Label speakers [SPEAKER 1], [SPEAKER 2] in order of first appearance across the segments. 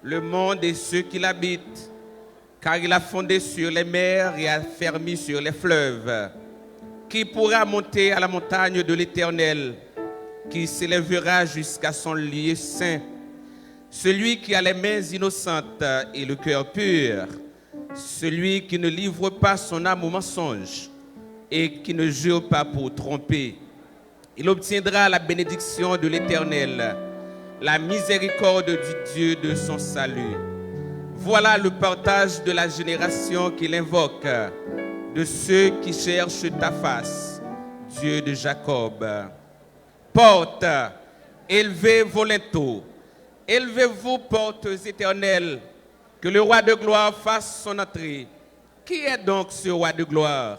[SPEAKER 1] le monde et ceux qui l'habitent, car il a fondé sur les mers et a fermé sur les fleuves. Qui pourra monter à la montagne de l'Éternel, qui s'élèvera jusqu'à son lieu saint? Celui qui a les mains innocentes et le cœur pur, celui qui ne livre pas son âme au mensonge et qui ne jure pas pour tromper. Il obtiendra la bénédiction de l'Éternel, la miséricorde du Dieu de son salut. Voilà le partage de la génération qu'il invoque, de ceux qui cherchent ta face, Dieu de Jacob. Portes, élevez vos linteaux, élevez-vous, portes éternelles, que le roi de gloire fasse son entrée. Qui est donc ce roi de gloire?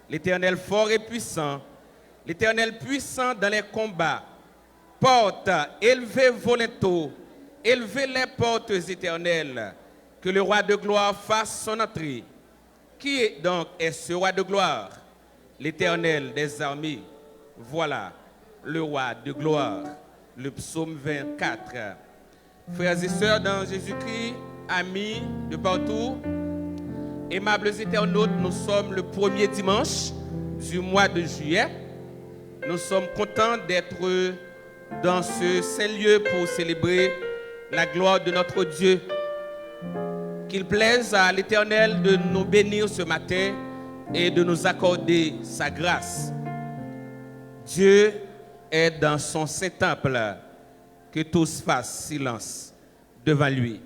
[SPEAKER 1] L'Éternel fort et puissant, l'Éternel puissant dans les combats. Portes, élevez vos linteaux, élevez les portes éternelles, que le roi de gloire fasse son entrée. Qui est donc ce roi de gloire? L'Éternel des armées. Voilà le roi de gloire. Le psaume 24. Frères et sœurs dans Jésus-Christ, amis de partout, aimables internautes, nous sommes le premier dimanche du mois de juillet. Nous sommes contents d'être dans ce saint lieu pour célébrer la gloire de notre Dieu. Qu'il plaise à l'Éternel de nous bénir ce matin et de nous accorder sa grâce. Dieu est dans son saint temple, que tous fassent silence devant lui.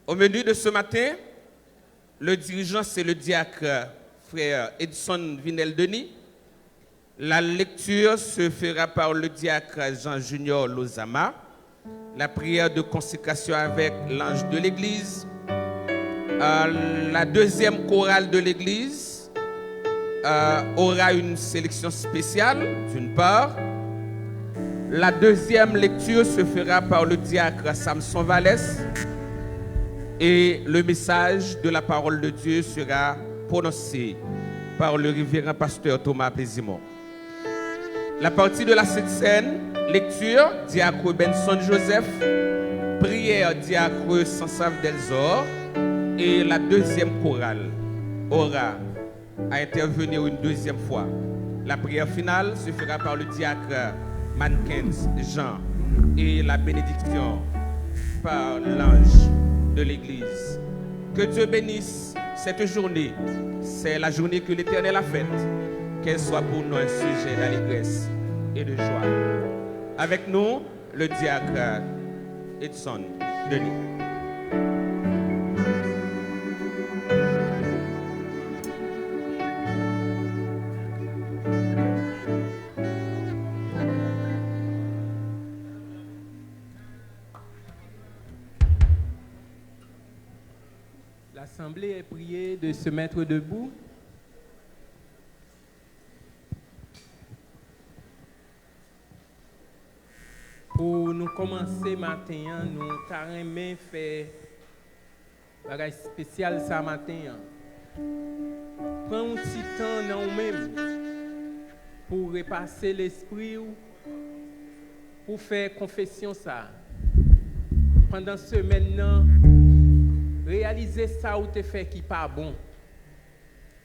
[SPEAKER 1] Au menu de ce matin, le dirigeant, c'est le diacre frère Edson Vinel-Denis. La lecture se fera par le diacre Jean Junior Lozama. La prière de consécration avec l'ange de l'église. La deuxième chorale de l'église aura une sélection spéciale, d'une part. La deuxième lecture se fera par le diacre Samson Vallès. Et le message de la parole de Dieu sera prononcé par le révérend pasteur Thomas Pézimon. La partie de la Sainte Seine, lecture, diacre Benson Joseph, prière, diacre Sansav Delzor, et la deuxième chorale aura à intervenir une deuxième fois. La prière finale se fera par le diacre Mankens Jean et la bénédiction par l'ange de l'église. Que Dieu bénisse cette journée. C'est la journée que l'Éternel a faite. Qu'elle soit pour nous un sujet d'allégresse et de joie. Avec nous, le diacre Edson Denis.
[SPEAKER 2] L'Assemblée est priée de se mettre debout. Pour nous commencer matin, nous avons fait un bagage spécial ce matin. Prends un petit temps dans nous-mêmes pour repasser l'esprit, pour faire confession ça. Pendant ce maintenant, réaliser ça ou te fait qui pas bon.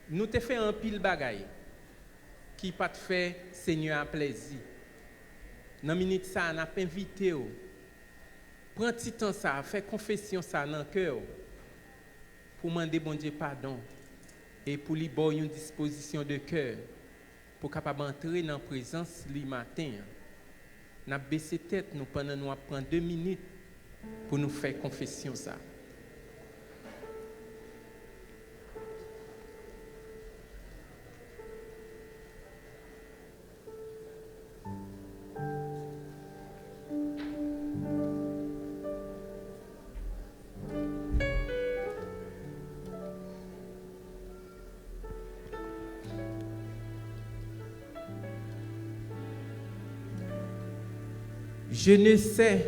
[SPEAKER 2] Nous te fait un pile bagaille qui pas te fait Seigneur à plaisir. Dans minute ça, on a invité ou. Prends un petit temps ça, fais confession ça dans le cœur pour demander bon Dieu pardon et pour lui donner une disposition de cœur pour capable entrer dans la présence le matin. N'a baissé tête nous pendant nous prendre 2 minutes pour nous faire confession ça. Je ne sais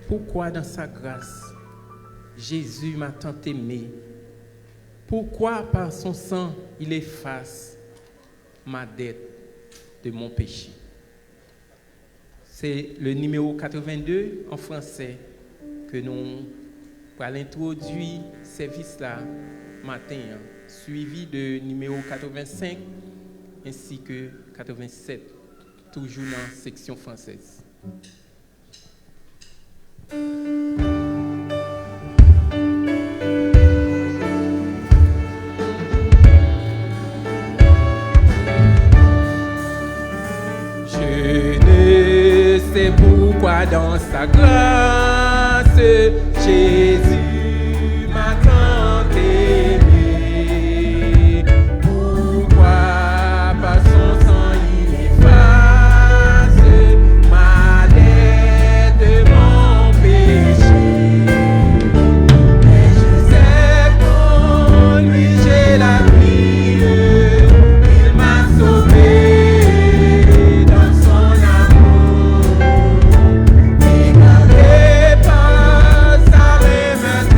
[SPEAKER 2] pourquoi dans sa grâce, Jésus m'a tant aimé. Pourquoi par son sang, il efface ma dette de mon péché. C'est le numéro 82 en français que nous allons introduire ce service là matin, suivi de numéro 85 ainsi que 87, toujours dans la section française. Je ne sais pourquoi dans sa grâce, Jésus m'a tant aimé. Pourquoi par son sang il efface ma dette, mon péché. Et je sais qu'en lui j'ai la vie, il m'a sauvé. Pas sa remède.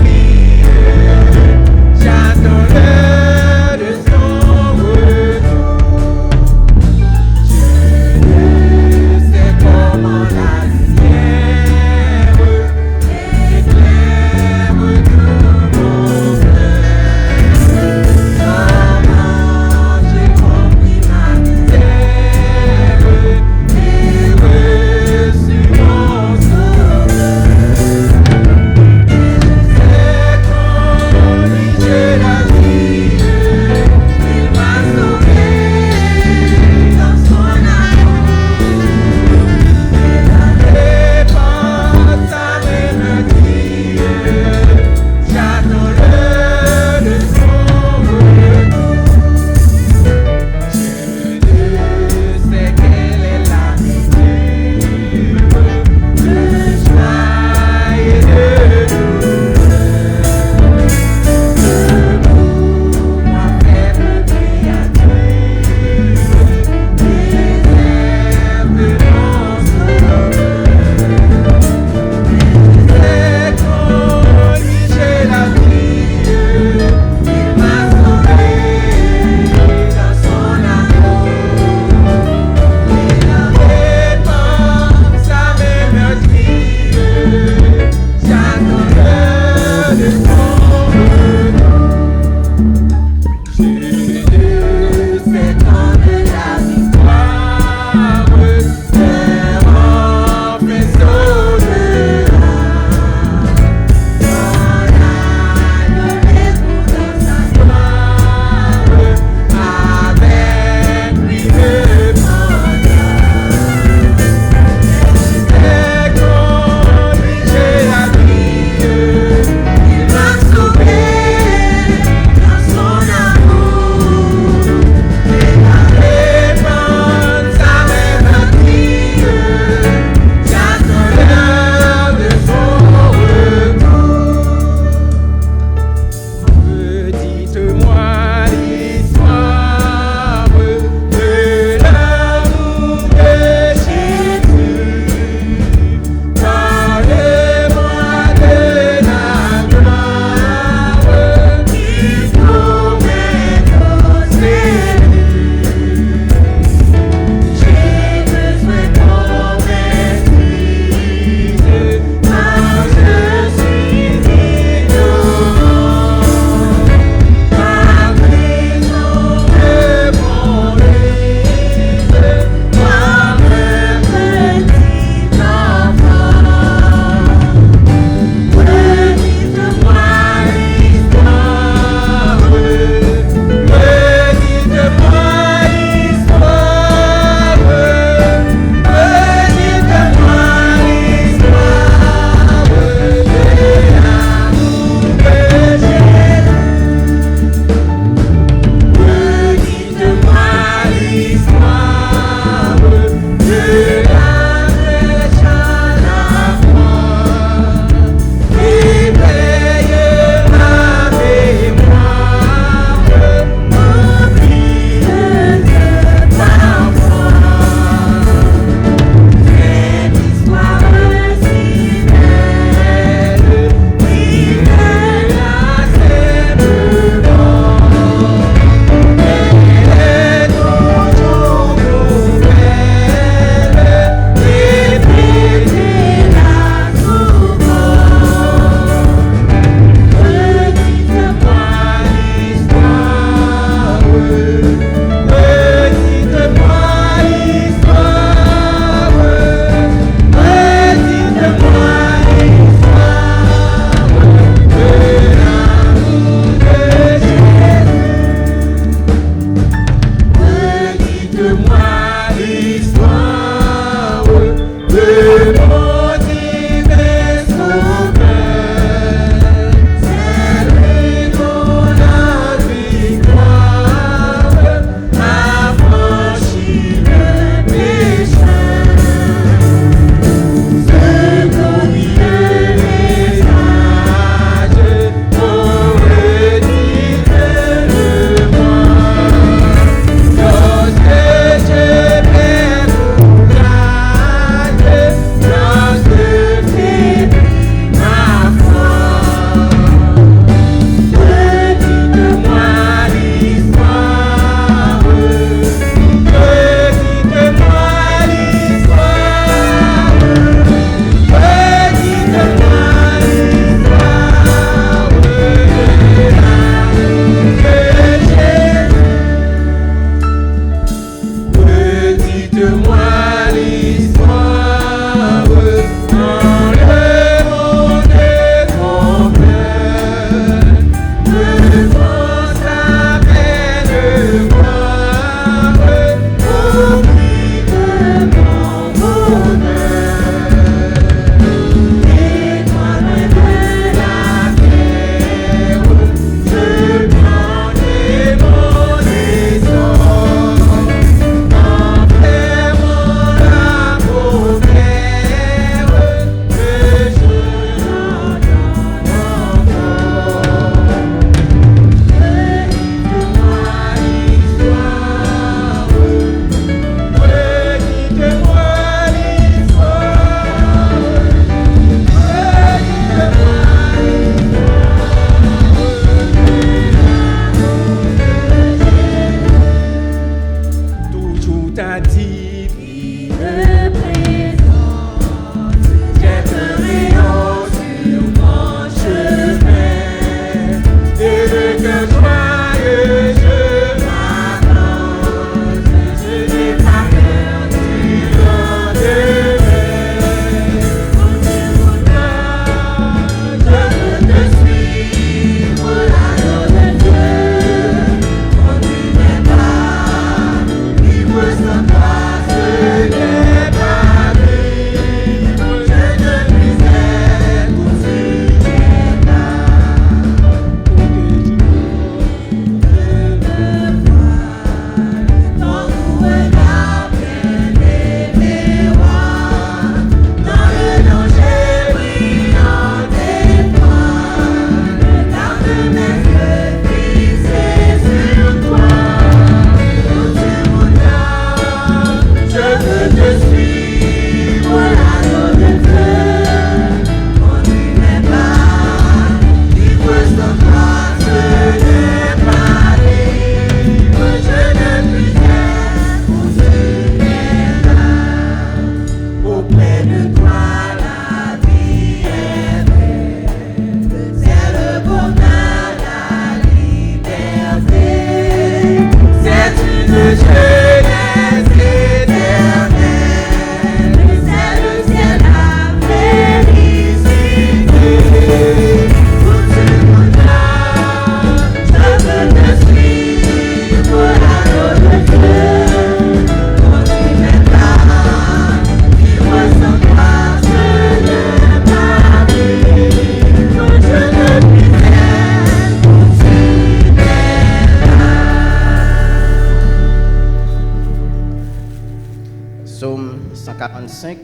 [SPEAKER 3] 45.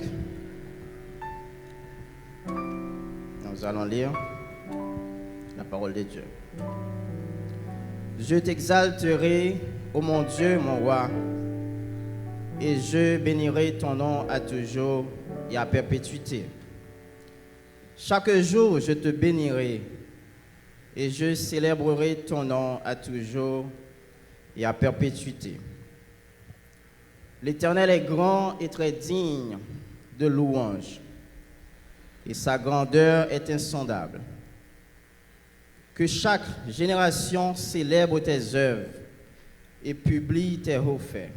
[SPEAKER 3] Nous allons lire la parole de Dieu. Je t'exalterai, ô mon Dieu, mon roi, et je bénirai ton nom à toujours et à perpétuité. Chaque jour, je te bénirai et je célébrerai ton nom à toujours et à perpétuité. L'Éternel est grand et très digne de louange, et sa grandeur est insondable. Que chaque génération célèbre tes œuvres et publie tes hauts faits.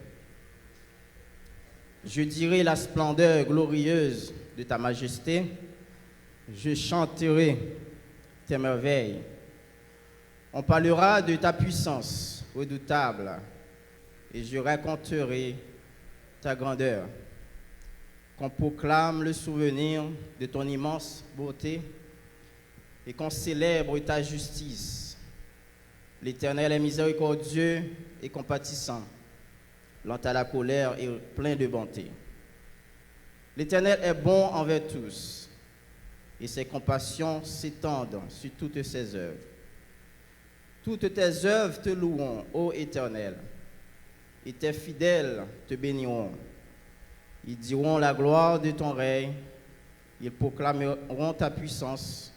[SPEAKER 3] Je dirai la splendeur glorieuse de ta majesté, je chanterai tes merveilles. On parlera de ta puissance redoutable et je raconterai ta grandeur. Qu'on proclame le souvenir de ton immense beauté et qu'on célèbre ta justice. L'Éternel est miséricordieux et compatissant, lent à la colère et plein de bonté. L'Éternel est bon envers tous et ses compassions s'étendent sur toutes ses œuvres. Toutes tes œuvres te loueront, ô Éternel, et tes fidèles te béniront. Ils diront la gloire de ton règne, ils proclameront ta puissance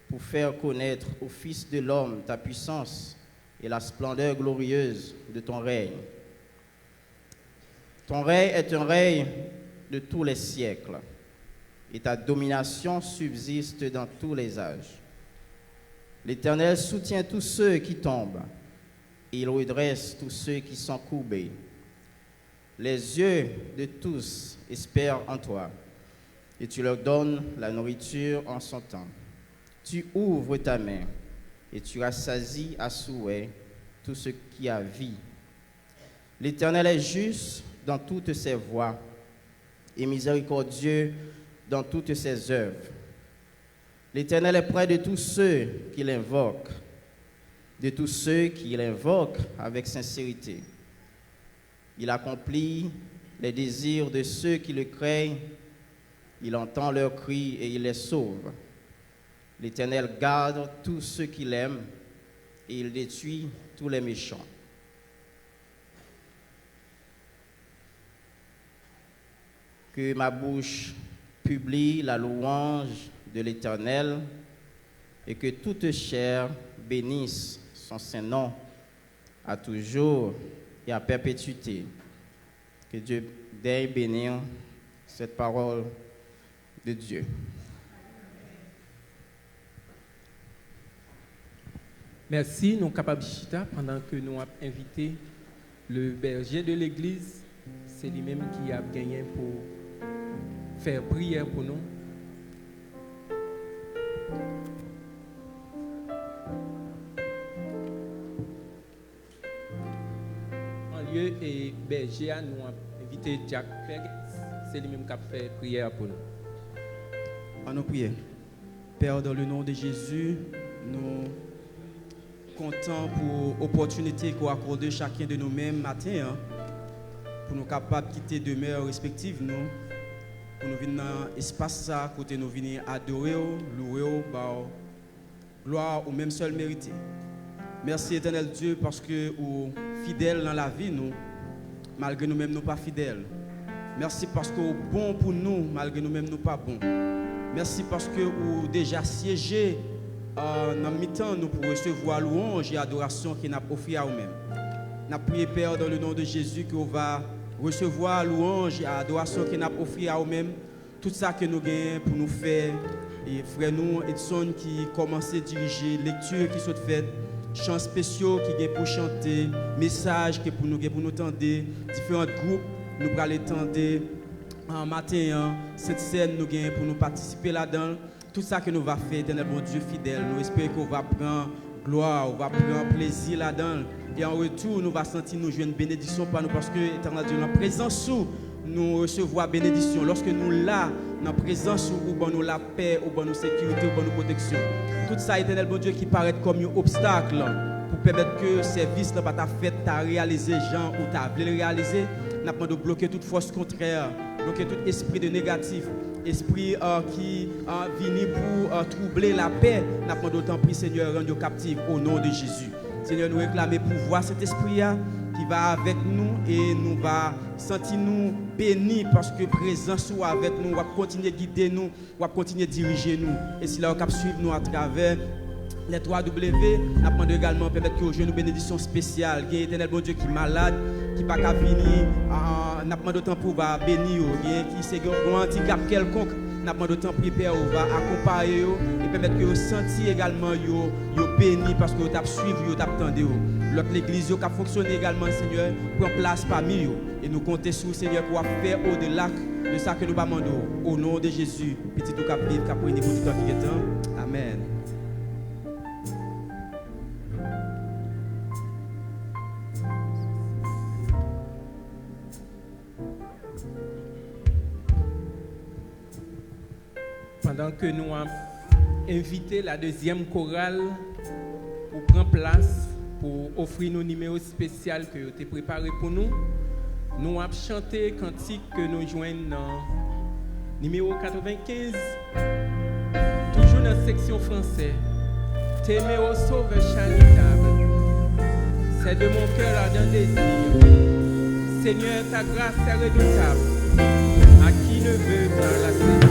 [SPEAKER 3] pour faire connaître au Fils de l'homme ta puissance et la splendeur glorieuse de ton règne. Ton règne est un règne de tous les siècles, et ta domination subsiste dans tous les âges. L'Éternel soutient tous ceux qui tombent, et il redresse tous ceux qui sont courbés. Les yeux de tous espèrent en toi, et tu leur donnes la nourriture en son temps. Tu ouvres ta main, et tu rassasies à souhait tout ce qui a vie. L'Éternel est juste dans toutes ses voies, et miséricordieux dans toutes ses œuvres. L'Éternel est près de tous ceux qui l'invoquent, de tous ceux qui l'invoquent avec sincérité. Il accomplit les désirs de ceux qui le craignent, il entend leurs cris et il les sauve. L'Éternel garde tous ceux qui l'aiment et il détruit tous les méchants. Que ma bouche publie la louange de l'Éternel et que toute chair bénisse son saint nom à toujours et à perpétuité. Que Dieu daigne bénir cette parole de Dieu.
[SPEAKER 2] Merci, nous sommes capables de chita pendant que nous avons invité le berger de l'église. C'est lui-même qui a gagné pour faire prière pour nous. En lieu et berger, nous avons invité Jack Ferguson. C'est lui-même qui a fait prière pour nous.
[SPEAKER 4] On nous prie. Père, dans le nom de Jésus, nous comptons pour l'opportunité qu'on accorde chacun de nous-mêmes matin, pour nous capables de quitter demeures respectives, nous, pour nous venir dans l'espace ça, côté nous venir adorer, louer, gloire ou même seul mérité. Merci éternel Dieu parce que vous fidèles dans la vie, nous, malgré nous-mêmes nous pas fidèles. Merci parce que vous bon pour nous, malgré nous-mêmes nous pas bons. Merci parce que vous déjà siégé dans le mi-temps nous pour recevoir louange et adoration qui n'a offert à vous-même. Nous prions Père dans le nom de Jésus que vous va recevoir louange et adoration qui n'a offert à vous-même. Tout ça que nous gagnons pour nous faire. Et frère nous, Edson qui commence à diriger, lecture qui sont faites, chants spéciaux qui gagnent pour chanter, messages qui pour nous entendre, différents groupes nous pour aller entendre en matin, cette scène nous gagnons pour nous participer là-dedans. Tout ça que nous va faire, éternel bon Dieu fidèle, nous espérons qu'on va prendre gloire, on va prendre plaisir là-dedans. Et en retour, nous va sentir nous jouer une bénédiction par nous parce que, éternel Dieu, dans la présence où nous recevons bénédiction. Lorsque nous là, dans la présence où nous la paix, où nous sécurité, où nous protection. Tout ça, éternel bon Dieu, qui paraît comme un obstacle pour permettre que le service n'a pas ta fête, ta réalisé, Jean, ou ta voulu réaliser. Nous avons de bloquer toute force contraire Donc, tout esprit de négatif, esprit qui vient pour troubler la paix, nous demandons d'autant plus, Seigneur, rendre captifs au nom de Jésus. Seigneur, nous réclamons pour voir cet esprit-là qui va avec nous et nous va sentir nous bénis parce que présence soit avec nous, va continuer à guider nous, va continuer à diriger nous. Et si là, on va suivre nous à travers les 3W, nous demandons également permettre que nous bénédiction spéciale, qui est éternel bon Dieu qui est malade, qui n'a pas venir, nous demandons d'autant pour bénir, qui c'est un handicap quelconque. Nous demandons d'autant pour Père, va accompagner et permettre que vous sentiez également vous bénis parce que vous avez suivi, vous avez attendu. L'autre l'église qui a fonctionné également, Seigneur, prend place parmi vous. Et nous comptons sur le Seigneur pour faire au-delà de ça que nous demandons. Au nom de Jésus, petit tout cap vivre, cap pour tout le temps qui est temps. Amen.
[SPEAKER 2] Pendant que nous avons invité la deuxième chorale pour prendre place, pour offrir nos numéros spéciaux que vous avez préparés pour nous, nous avons chanté le cantique que nous joignons dans numéro 95, toujours dans la section française. T'aimer au sauveur charitable, c'est de mon cœur ardent désir. Seigneur, ta grâce est redoutable, à qui ne veut pas la saisir.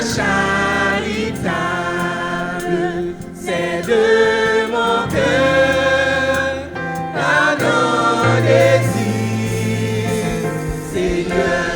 [SPEAKER 5] Charitable, c'est de mon cœur, ardent désir, Seigneur.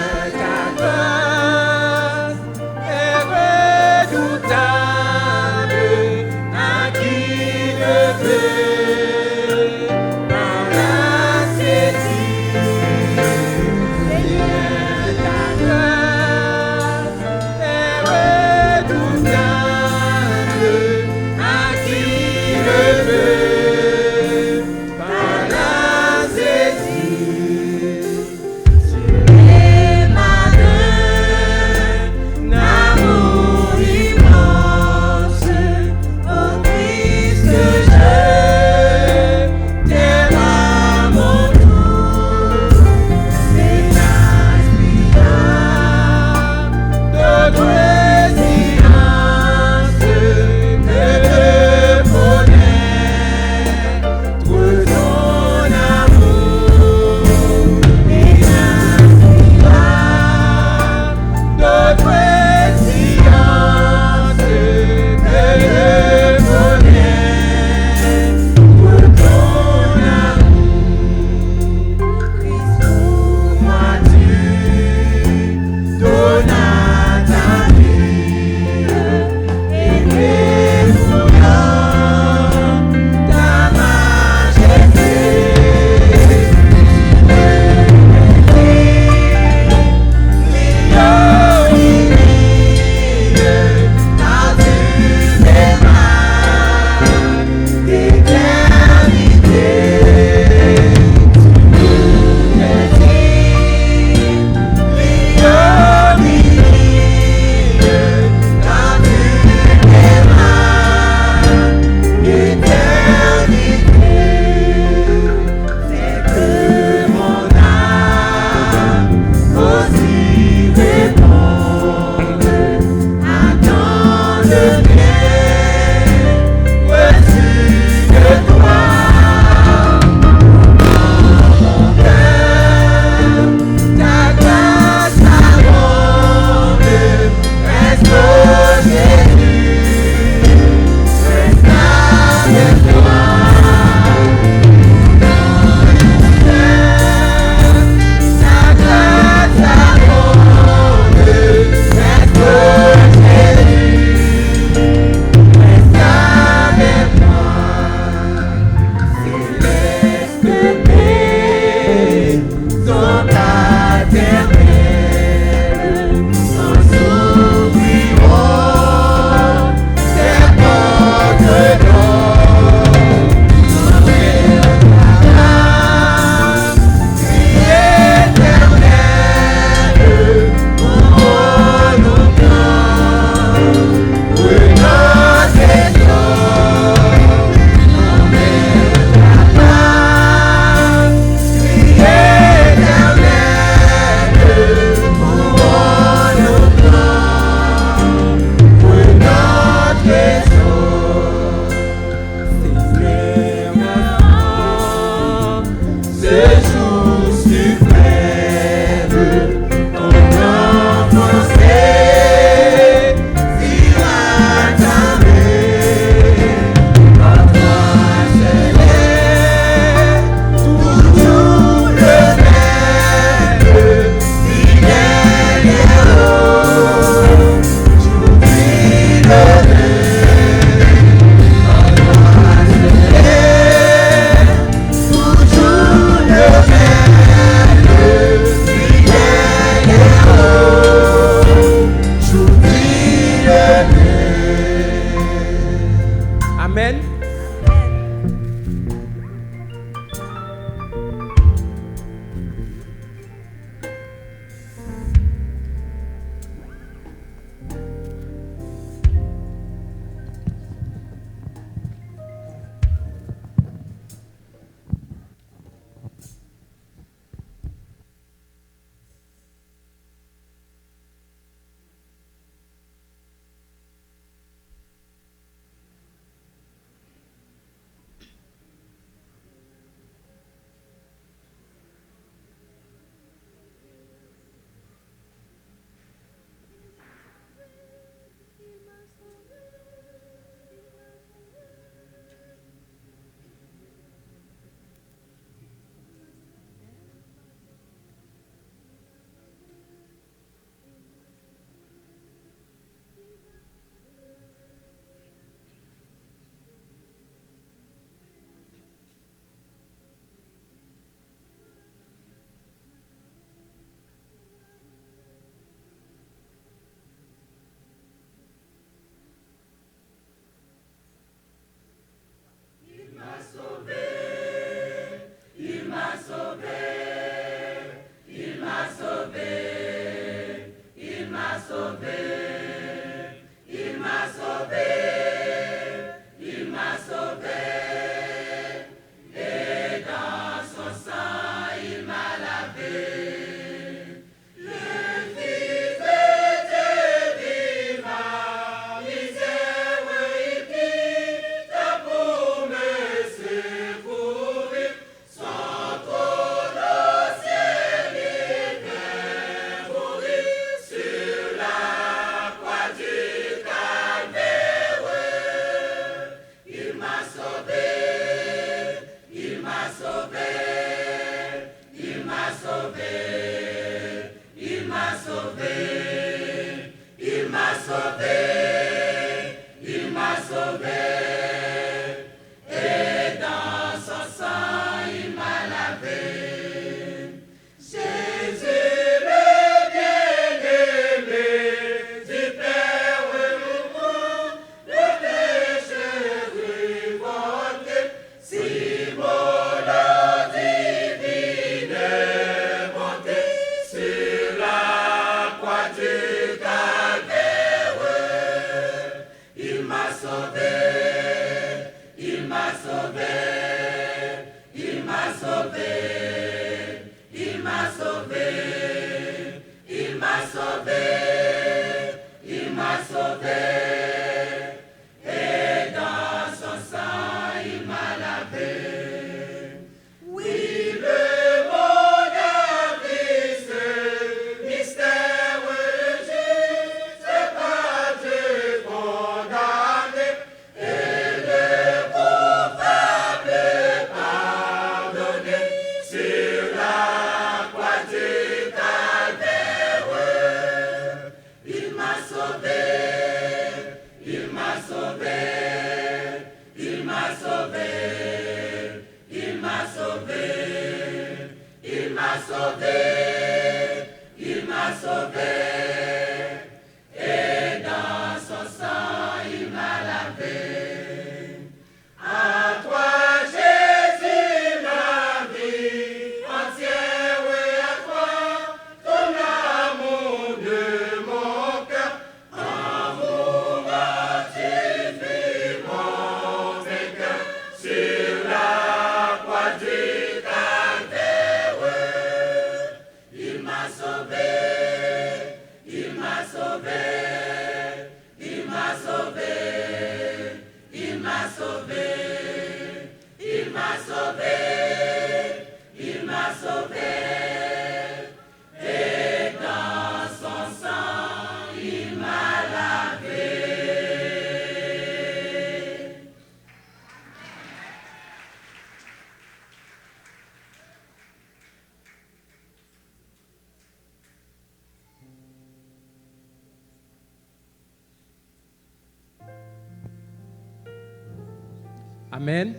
[SPEAKER 2] Amen.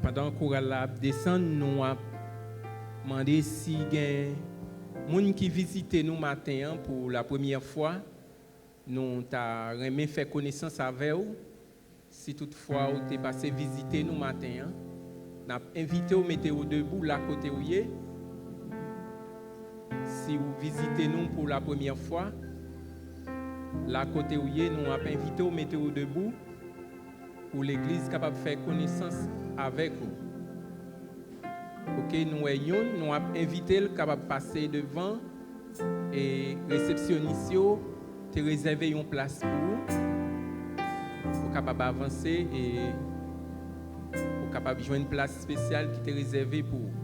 [SPEAKER 2] Pendant que la descend, nous avons demandé si il y a des gens qui visitent nous matin pour la première fois. Nous avons fait connaissance avec eux. Si toutefois vous êtes passé visiter nous matin, nous avons invité vous mettre debout là côté où vous êtes. Si vous visitez nous pour la première fois, là côté où vous êtes, nous avons invité vous mettre debout pour l'église capable de faire connaissance avec vous. OK, nous avons invité le capable de passer devant et réceptionniste te réserver une place pour vous capable d'avancer et pour capable de joindre une place spéciale qui est réservée pour vous.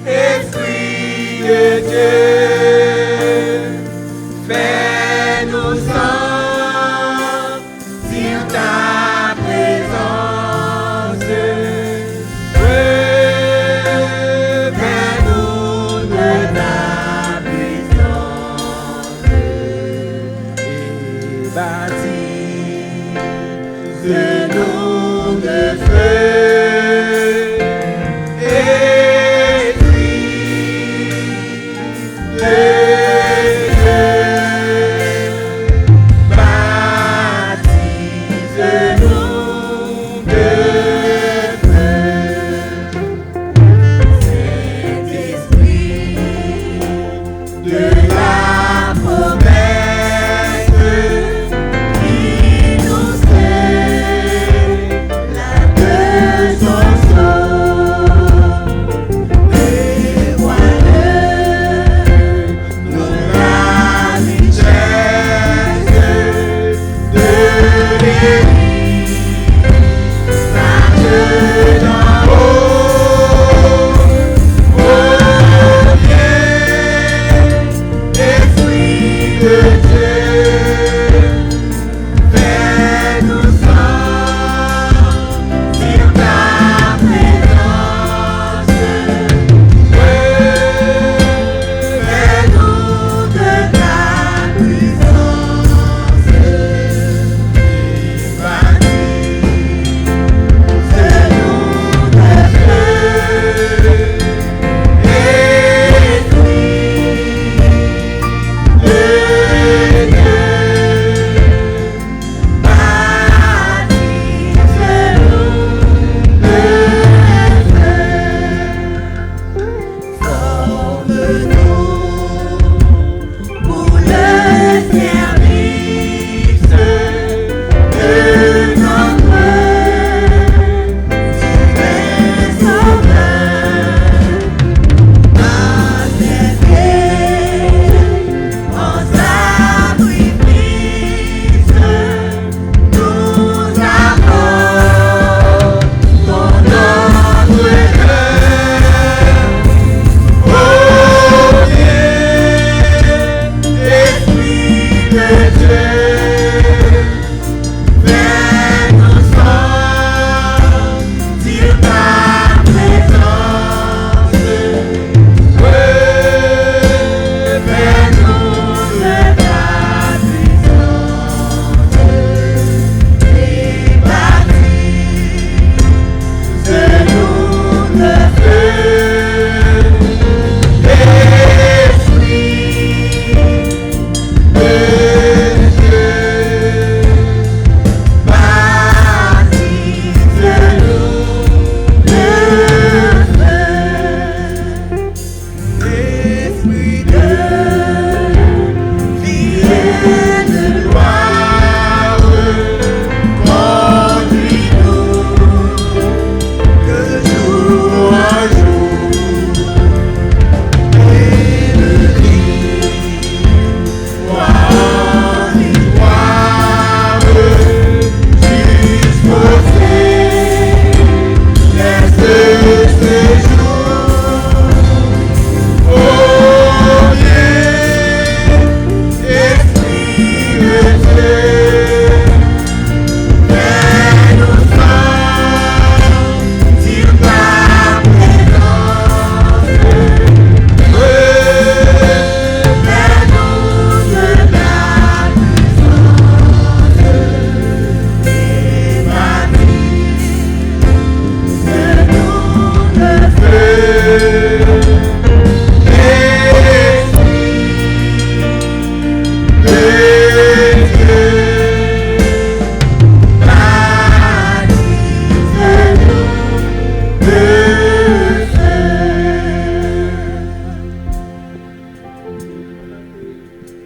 [SPEAKER 5] Esprit
[SPEAKER 2] de Dieu, fais-nous sentir ta présence. Revers-nous de ta puissance et baptise-nous de feu.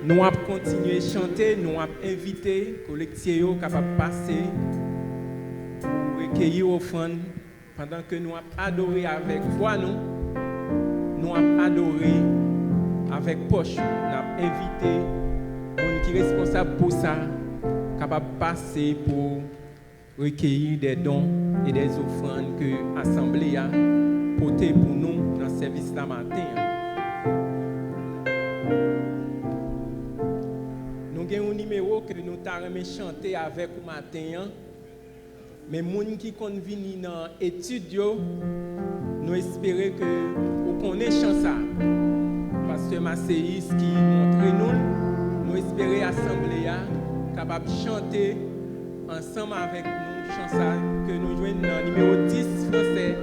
[SPEAKER 2] Nous avons continué à chanter, nous avons invité les collectifs capables de passer pour recueillir offrande pendant que nous avons adoré avec voix, nous avons adoré avec poche. Nous avons invité les qui sont responsables pour ça, capables de passer pour recueillir des dons et des offrandes que l'Assemblée a portées pour nous dans le service de la matin. aimé chanter avec vous matin. Mais les gens qui sont venus dans l'étude, nous espérons que vous connaissez ça. Pasteur Macéis qui montre nous espérons l'Assemblée capable de chanter ensemble avec nous, chanson que nous jouons dans le numéro 10 français.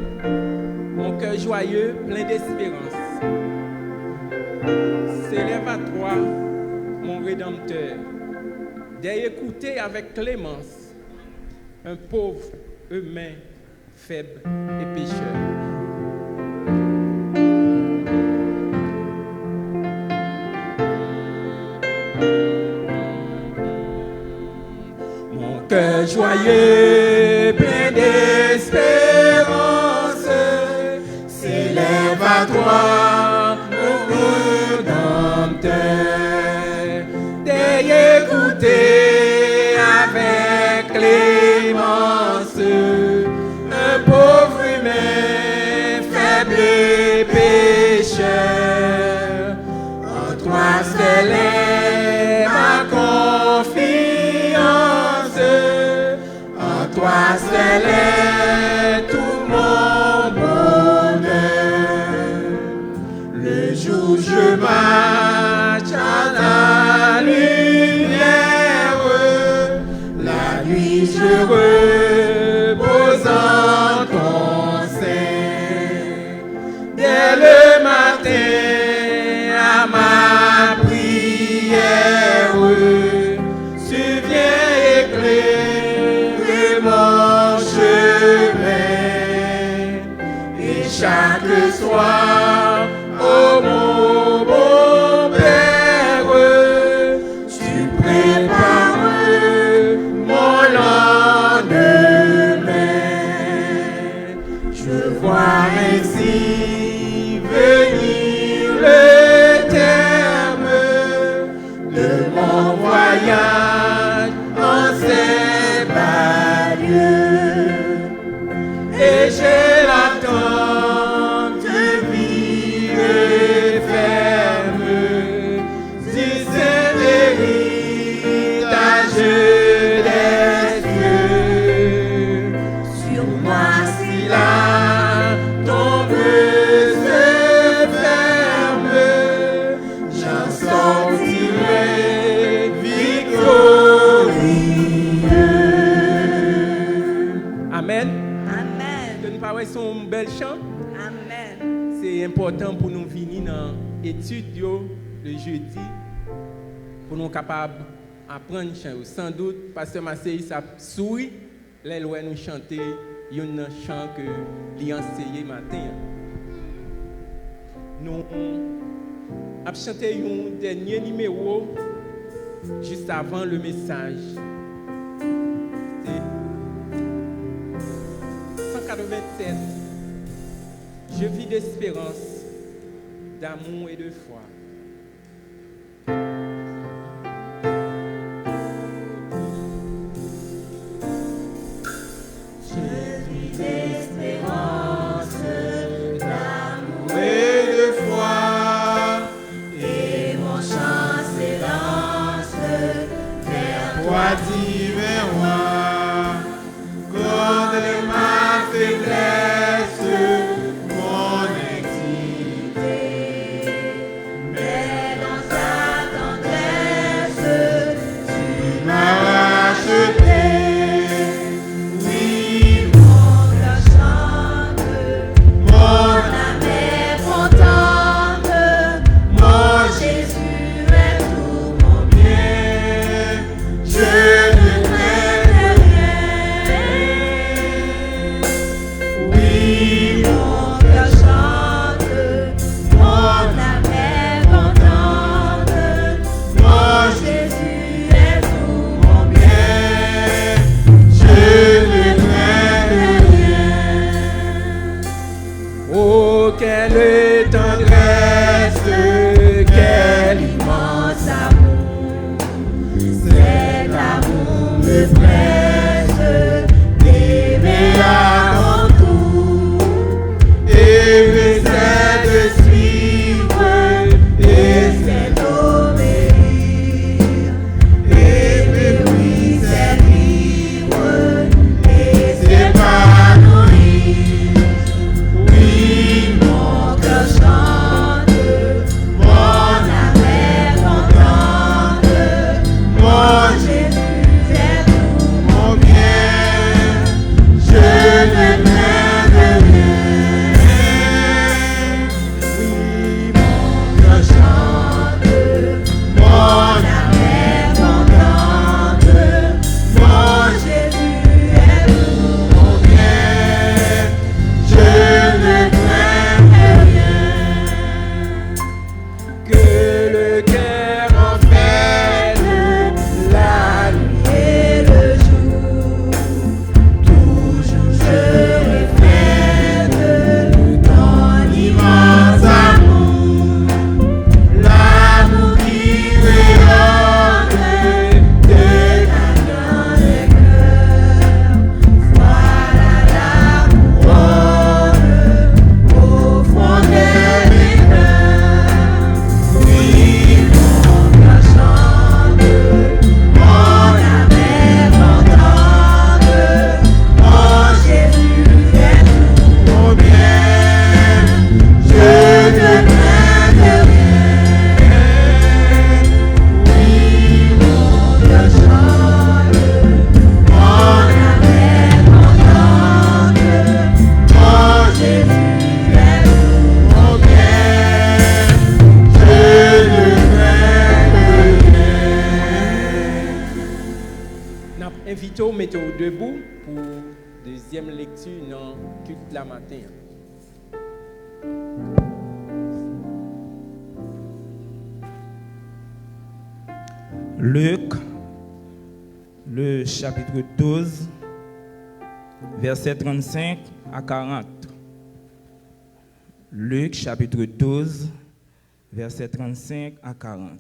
[SPEAKER 2] Mon cœur joyeux, plein d'espérance. S'élève à toi, mon Rédempteur, d'écouter avec clémence un pauvre humain, faible et pécheur. Mon cœur joyeux, plein d'espérance, s'élève à toi, mon Rédempteur, d'écouter avec clémence un pauvre humain, faible et pécheur. En toi seul est ma confiance, en toi seul est tout mon bonheur. Le jour je marche à la lumière, la nuit je repose en ton sein. Dès le matin à ma prière, tu viens éclairer mon chemin. Et chaque soir, oh mon bon Père, tu prépares mon lendemain. Je vois ainsi venir le terme de mon voyage en ces bas lieux. Et j'ai l'attente de vie ferme du saint héritage des cieux. Sur moi si la tombe se ferme, j'en sortirai victorieux. Amen.
[SPEAKER 5] Amen.
[SPEAKER 2] Que nous parlons son bel chant.
[SPEAKER 5] Amen.
[SPEAKER 2] C'est important pour nous venir dans l'étude le jeudi pour nous capables d'apprendre chant. Sans doute, Pasteur Macéis a souri, les lois nous chanter un chant que lui enseigné matin. Nous avons chanté un dernier numéro juste avant le message. C'est 187. Je vis d'espérance, d'amour et de foi.
[SPEAKER 5] D'espérance, d'amour
[SPEAKER 2] Et de foi,
[SPEAKER 5] et mon chant s'élance vers
[SPEAKER 2] toi divin roi, connais ma faiblesse, mon intimité, Aussitôt, mettez-vous debout pour deuxième lecture dans le culte la matin.
[SPEAKER 6] Luc, le chapitre 12, versets 35 à 40. Luc, chapitre 12, versets 35 à 40.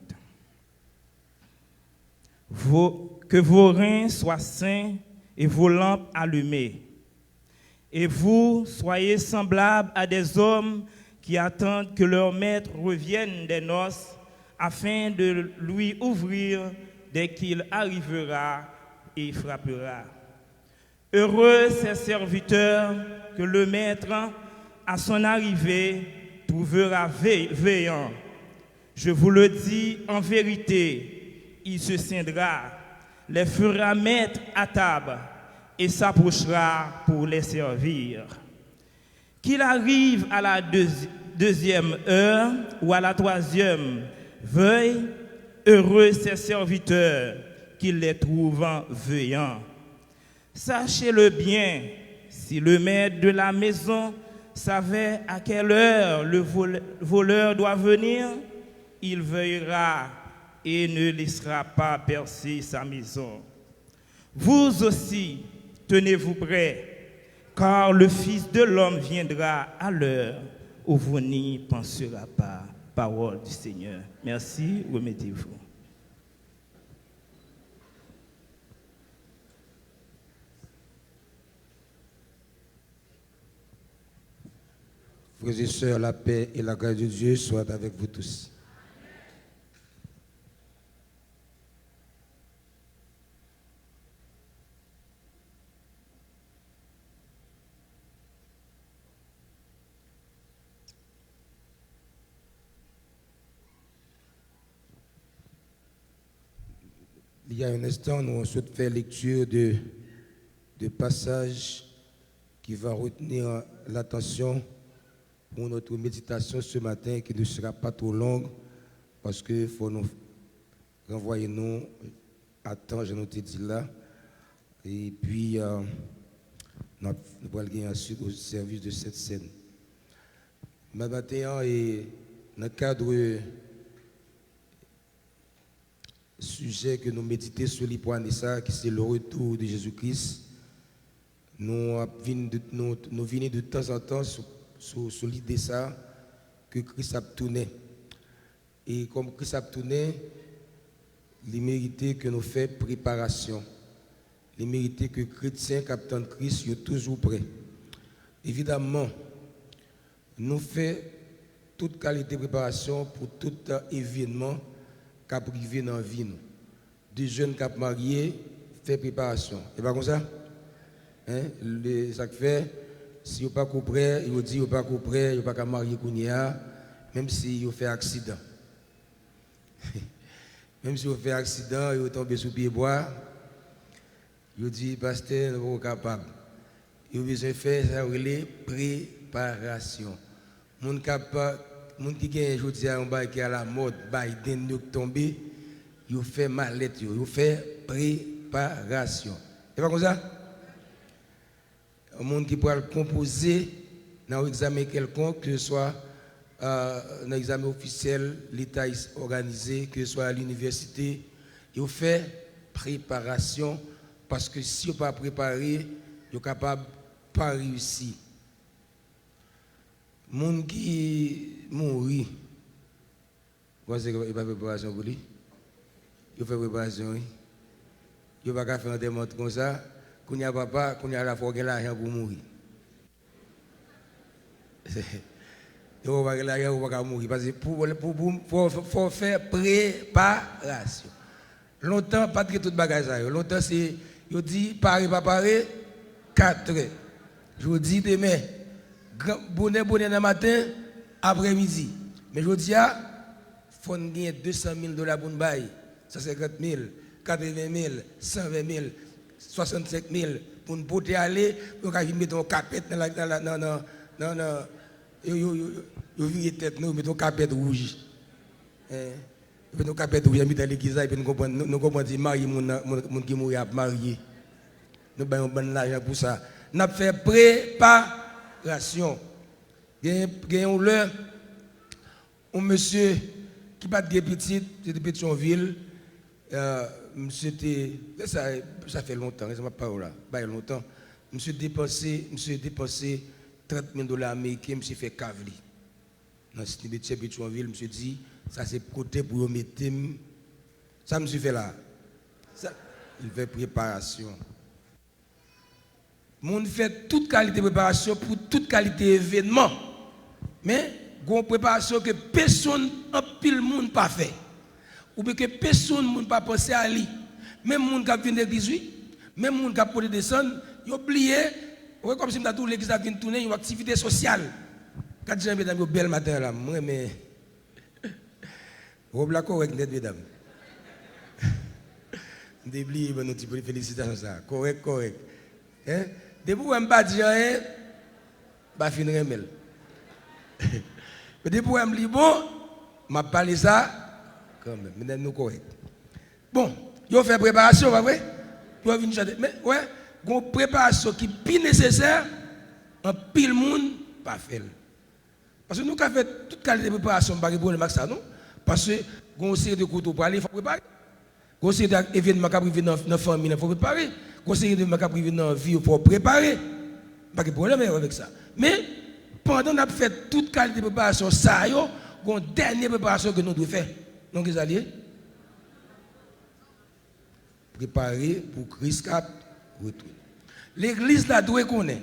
[SPEAKER 6] Que vos reins soient saints et vos lampes allumées. Et vous soyez semblables à des hommes qui attendent que leur maître revienne des noces afin de lui ouvrir dès qu'il arrivera et frappera. Heureux ces serviteurs que le maître, à son arrivée, trouvera veillant. Je vous le dis en vérité, il se scindra, les fera mettre à table et s'approchera pour les servir. Qu'il arrive à la deuxième heure ou à la troisième, veuille, heureux ces serviteurs qu'il les trouve veillants. Sachez-le bien, si le maître de la maison savait à quelle heure le voleur doit venir, il veillera et ne laissera pas percer sa maison. Vous aussi, tenez-vous prêts, car le Fils de l'homme viendra à l'heure où vous n'y penserez pas. Parole du Seigneur. Merci, remettez-vous.
[SPEAKER 7] Frères et sœurs, la paix et la grâce de Dieu soient avec vous tous. Il y a un instant, nous souhaitons faire lecture de passages qui va retenir l'attention pour notre méditation ce matin, qui ne sera pas trop longue, parce qu'il faut nous renvoyer nous à temps, je nous ai dit là, et puis nous allons aller ensuite au service de cette scène. Ma matin est dans le cadre sujet que nous méditons sur l'Ipoanissa, qui c'est le retour de Jésus-Christ. Nous venons de temps en temps sur l'idée ça, que Christ a tourné. Et comme Christ a tourné, il méritait que nous fassions préparation. Il méritait que les chrétiens qui attendent Christ soient toujours prêts. Évidemment, nous faisons toute qualité de préparation pour tout événement qui a privé dans la vie. Des jeunes qui sont mariés font préparation. Et pas comme ça? Hein? Ça fait, si vous n'êtes pas prêt, ils disent que vous n'êtes pas prêt, vous n'êtes pas marié, même si vous faites accident. Même si vous faites accident, vous tombez sous pied bois, vous dites, pasteur, nous sommes capables. Vous avez besoin de faire ça, préparation. Mon qui gagne aujourd'hui un bail qui est à la mode, Biden nous tombé, il fait mallette, il fait préparation. C'est pas comme ça? Un monde qui pourra composer dans un examen quelconque, que ce soit dans un examen officiel, l'État organisé, que ce soit à l'université, il fait préparation, parce que si on n'est pas préparé, il est capable de ne pas réussir. Les gens qui mourir, vous savez qu'il n'y a pas de préparation pour lui. Il fait préparation. Il ne va pas faire des montres comme ça. Quand il n'y a papa, quand il y a la fois qu'il a l'argent pour mourir. Il ne va pas l'argent pour mourir. Parce que pour faire préparation. Longtemps, pas de tout bagage. Longtemps, c'est, il dit, paré, pas paré, 4 heures. Je vous dis demain. Bonnet dans le matin, après-midi. Mais je dis, il faut gagner $200,000 pour nous bailler. 150,000, 80,000, 120,000, 65,000 pour nous porter aller, pour nous mettre un capette dans la. Vous virez tête, nous mettons un capette rouge. Nous mettons un capette rouge, nous mettons l'église et nous comprenons, marier mon qui mourit à marier. nous avons bon l'argent pour ça. Nous avons fait préparation. Il y a un monsieur qui bat des petites, de Pétionville. Monsieur ça fait longtemps, ça m'a parlé là, pas longtemps. Monsieur dépensé $30,000 américains, monsieur fait cavali. Dans ce type de Pétionville, monsieur dit, ça c'est côté pour mettre. Ça monsieur fait là. Ça, il fait préparation. Mon fait toute qualité de préparation pour toute qualité d'événement. Mais une préparation que personne en pile monde pas fait. Ou bien que personne ne pas penser à lui. Même les gens qui viennent de l'église, même les gens qui viennent descendre, ils ont oublié, comme si l'église a venu tourner une activité sociale. Quand j'ai mesdames, un bel matin là, moi, mais. Vous êtes correct, mesdames. Déblié, nous petit peu de félicitations ça. Correct. Hein? Depuis que je ne pas dire rien, je vais finir remel. Mais depuis que je dis bon, je vais parler ça, quand même, mais nous correct. Bon, ils ont fait préparation, pas vrai? Ils ont venir chanter. Mais ouais, une préparation qui est plus nécessaire, en pile monde, pas fait. Parce que nous avons fait toute qualité de préparation, pas de problème avec ça, non? Parce que nous avons série de couteaux pour aller, il faut préparer. Nous avons série d'événements qui arrivent dans la famille, il faut préparer. Nous avons série d'événements qui arrivent dans la vie, il faut préparer. Pas de problème avec ça. Mais pendant qu'on a fait toute qualité de préparation, ça, il y a une dernière préparation que nous devons faire. Donc, les alliés, préparer pour Christ cap retourner. L'église là doit connaître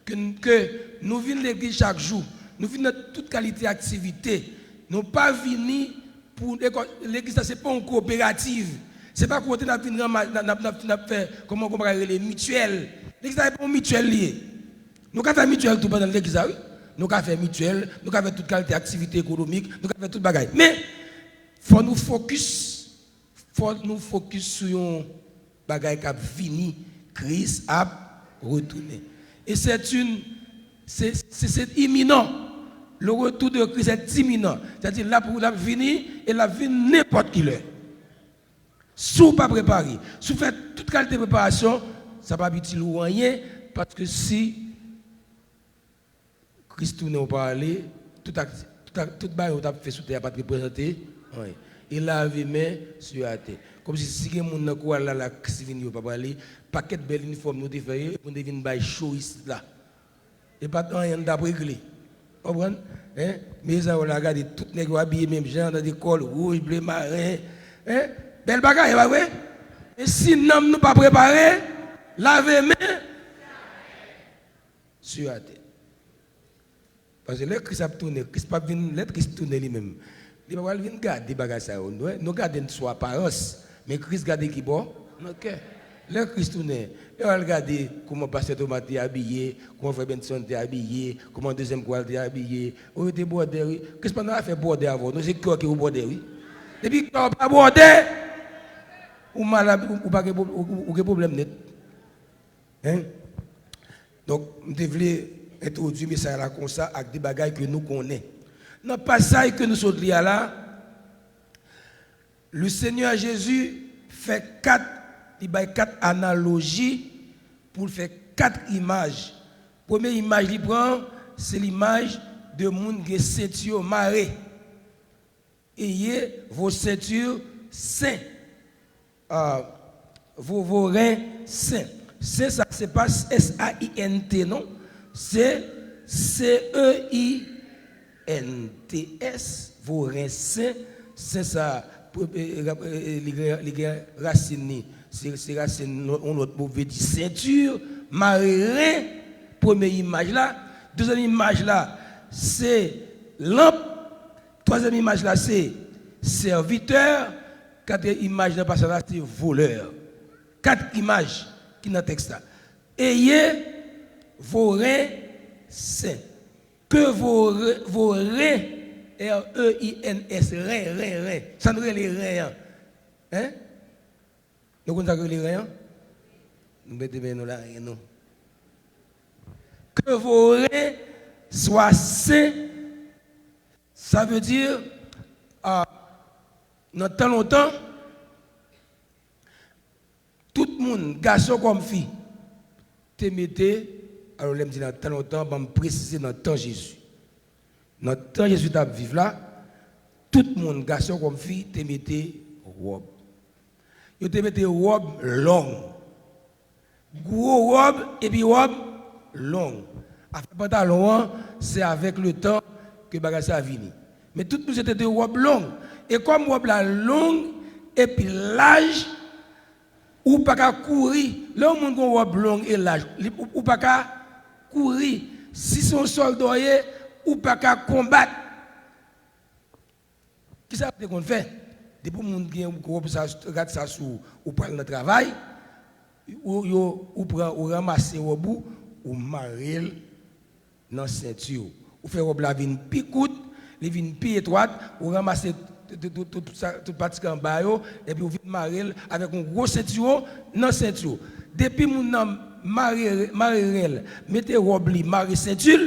[SPEAKER 7] que nous venons de l'église chaque jour, nous venons de toute qualité d'activité. Nous ne pas venir pour l'église, ce n'est pas une coopérative. Ce n'est pas qu'on a fait comment on va les mutuelles. L'église n'est pas une mutuelle liée. Nous avons fait mutuelle tout pendant l'église. Nous avons fait mutuelle, nous avons fait toute qualité d'activité économique, nous avons fait toute bagaille. Mais il faut nous focus sur un bagaille qui a fini, Christ a retourné. Et c'est imminent. Le retour de Christ est imminent. C'est-à-dire là pour la venir et la venir n'importe qui l'heure. Si vous ne pas préparé, si vous faites toute qualité de préparation, ça ne va pas être rien parce que si Christ tourne au parler, tout bail on a fait sous terre pas représenter. Oui. Il a vu main sur la terre. Comme si quelqu'un n'a quoi là la Sylvine pas parler, paquet de belles uniformes nous fait pour deviner bail chaud ici là. Et pas rien d'après réglé. Vous comprenez? Hein? Mais ça on a regardé tout nèg habillé même genre dans des cols rouge, bleu marin. Hein? Belle bagaille pas vrai? Et si nous pas préparé, laver main sur la terre. Parce que le Christ a tourné, Christ pas venu, le Christ tourne lui-même. Il va venir garder bagage ça. Nous gardons son apparence, mais Christ garde qui bon? OK. Le Christ tourne, il va regarder comment pasteur Thomas est habillé, comment frère Benson est habillé, comment deuxième croix est habillé. Où était bordé oui. Qu'est-ce qu'on a fait bordé avant? Nous c'est quoi qui vous bordé oui. Depuis qu'on pas bordé, ou malade ou pas de problème net. Hein? Donc, je voulais introduire ça là comme ça avec des bagages que nous connaissons. Dans le passage que nous sommes là, le Seigneur Jésus fait quatre analogies pour faire 4 images. Première image qu'il prend, c'est l'image de monde qui est ceinture marée. Ayez vos ceintures saints. Vos reins saints. C'est ça, c'est pas S-A-I-N-T, non? C'est C-E-I-N-T-S. Vos reins saints, c'est ça. Les racines, c'est racines, on autre mauvais dit ceinture, marin, première image là. Deuxième image là, c'est lampe. Troisième image là, c'est serviteur. Quatrième image là, c'est voleur. 4 images qui dans le texte là. Ayez vos reins saints. Que vos reins, R-E-I-N-S, reins. Ça nous les reins. Hein? Nous connaissons les reins? Nous mettons là, non. Que vos reins soient saints, ça veut dire, dans tant longtemps, tout le monde, garçon comme fille, te mettez, alors je me dis dans tant longtemps, je vais me préciser dans le temps Jésus. Dans le temps Jésus t'a vivre là, tout le monde, garçon comme fille, te mettez robe. Vous te mettez robe longue. Gros robe et puis robe longue. Après pantalon, c'est avec le temps que bagage a venu. Mais tout nous c'était des robes longues. Et comme robe la longue et puis l'âge, ou pas qu'à courir. Là, on a une robe longue et l'âge, ou pas qu'à courir. Si son soldat, ou pas qu'à combattre. Qu'est-ce qu'on fait? Depuis que vous regardez ça ou prend le travail, ou ramasser au bout, ou marrer dans la ceinture. Ou faire robe la vine picoute, les vines pi étroite, ou ramasser toute partie en bas, et puis vous venez marrer avec un gros ceinture dans la ceinture. Depuis que vous marrer, mettez robe li, marrer ceinture,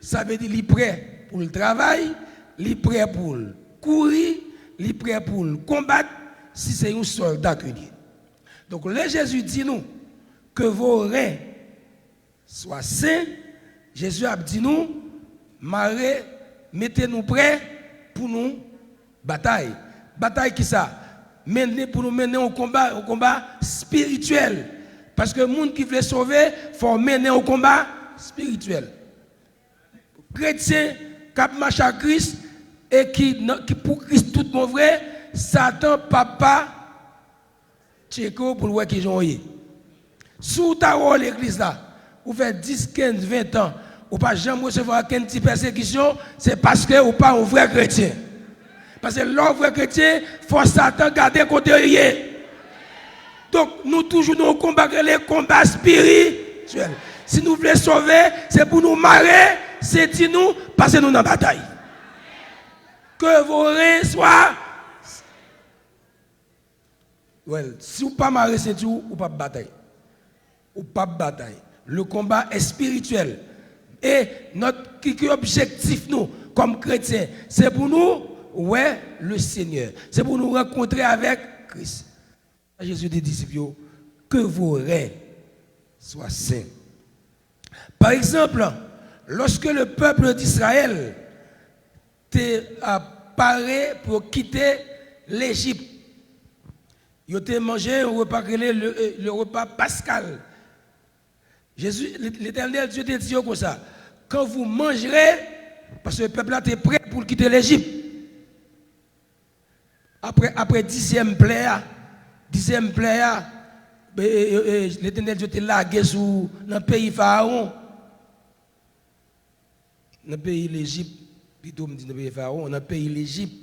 [SPEAKER 7] ça veut dire qu'il est prêt pour le travail, il est prêt pour courir, il est prêt pour combattre si c'est un soldat que Dieu. Donc, là, Jésus dit nous que vos reins soient sains. Jésus a dit nous, marrez, mettez-nous prêts pour nous bataille. Bataille qui ça? Pour nous mener au combat spirituel. Parce que le monde qui veut sauver, il faut mener au combat spirituel. Chrétien qui marche à Christ et qui pour Christ tout mon vrai, Satan papa tcheko pour voir qui j'en sous ta rôle l'église là, vous faites 10, 15, 20 ans, ou pas jamais recevoir aucune petite persécution, c'est parce que vous pas un vrai chrétien. Parce que l'homme vrai chrétien, faut Satan garder côté rien. Donc nous toujours nous combattre les combats spirituels. Si nous voulons sauver, c'est pour nous marrer, c'est pour nous passer nous dans la bataille. Que vos reins soient. Well, si vous ne pas marrer, c'est tout, ou pas bataille. Ou pas bataille. Le combat est spirituel. Et notre objectif, nous, comme chrétiens, c'est pour nous, ouais, le Seigneur. C'est pour nous rencontrer avec Christ. Jésus des disciples, que vos reins soient saints. Par exemple, lorsque le peuple d'Israël a paré pour quitter l'Égypte, ils ont mangé un repas, le repas pascal. L'Éternel Dieu te dit comme ça, quand vous mangerez, parce que le peuple est prêt pour quitter l'Égypte, après 10e plaie, l'Éternel Dieu te lagué dans le pays Pharaon, dans le pays l'Égypte, plutôt me dit dans le pays Pharaon, dans le pays l'Égypte.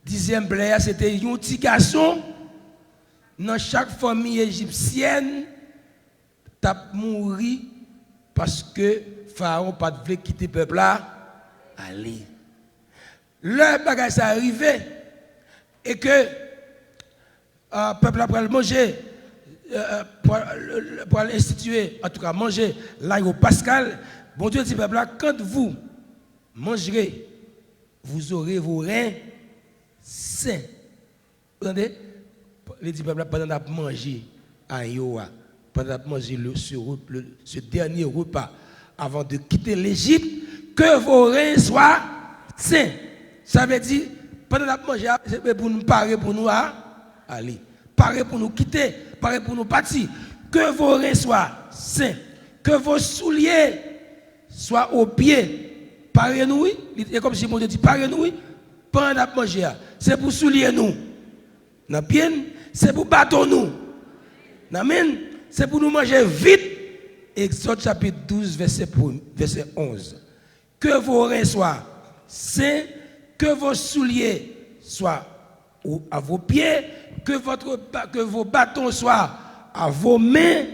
[SPEAKER 7] 10e plaie, c'était un petit garçon dans chaque famille égyptienne t'a mouru parce que Pharaon pas voulu quitter le peuple là. Allez. Le bagage est arrivé et que le peuple après le manger pour l'instituer, en tout cas manger l'aïe pascal. Bon Dieu dit peuple là, quand vous mangerez, vous aurez vos reins saint. Vous entendez? Les peuple pendant qu'on a mangé à Yoa, pendant qu'on a mangé ce dernier repas avant de quitter l'Égypte, que vos reins soient saints. Ça veut dire, pendant qu'on a mangé, c'est pour nous parer pour nous aller. Parer pour nous quitter, parer pour nous partir. Que vos reins soient saints. Que vos souliers soient aux pieds. Parez-nous, et comme si mon Dieu dit, parez-nous, pendant qu'on a mangé. C'est pour soulier nous. Dans bien, c'est pour battre nous. Amen. C'est pour nous manger vite. Exode chapitre 12, verset 11. Que vos reins soient saints, que vos souliers soient à vos pieds, que vos bâtons soient à vos mains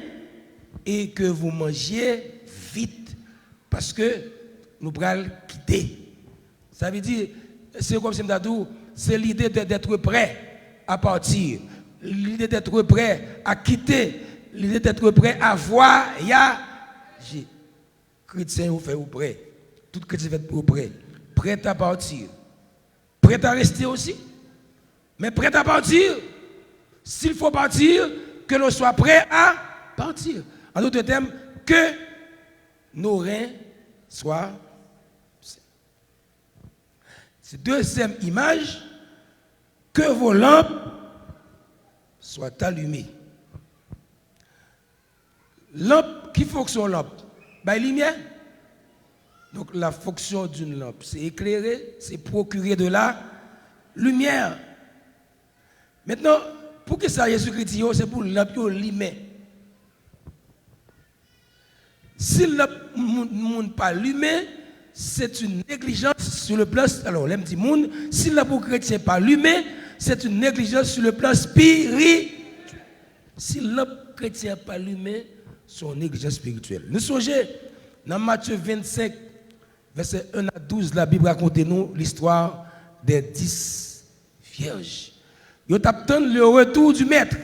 [SPEAKER 7] et que vous mangiez vite. Parce que nous allons quitter. Ça veut dire, c'est comme si c'est l'idée d'être prêt à partir, l'idée d'être prêt à quitter, l'idée d'être prêt à voyager. Chrétien, vous faites prêt. Tout chrétien fait prêt. Prêt à partir. Prêt à rester aussi. Mais prêt à partir, s'il faut partir, que l'on soit prêt à partir. En d'autres termes, que nos reins soient. C'est deuxième image, que vos lampes soient allumées. Lampe, qui fonction lampe? Ben, lumière. Donc la fonction d'une lampe, c'est éclairer, c'est procurer de la lumière. Maintenant, pour que ça Jésus-Christ dit, c'est pour lampe lumière. Si la monde pas allumé, c'est une négligence sur le plan. Alors, l'aime dit monde, si la pour chrétien pas allumé, c'est une négligence sur le plan spirituel. Si le chrétien pas allumé, c'est une négligence spirituelle. Nous songez, dans Matthieu 25, verset 1 à 12, la Bible raconte nous l'histoire des 10 vierges. Ils attendent le retour du maître.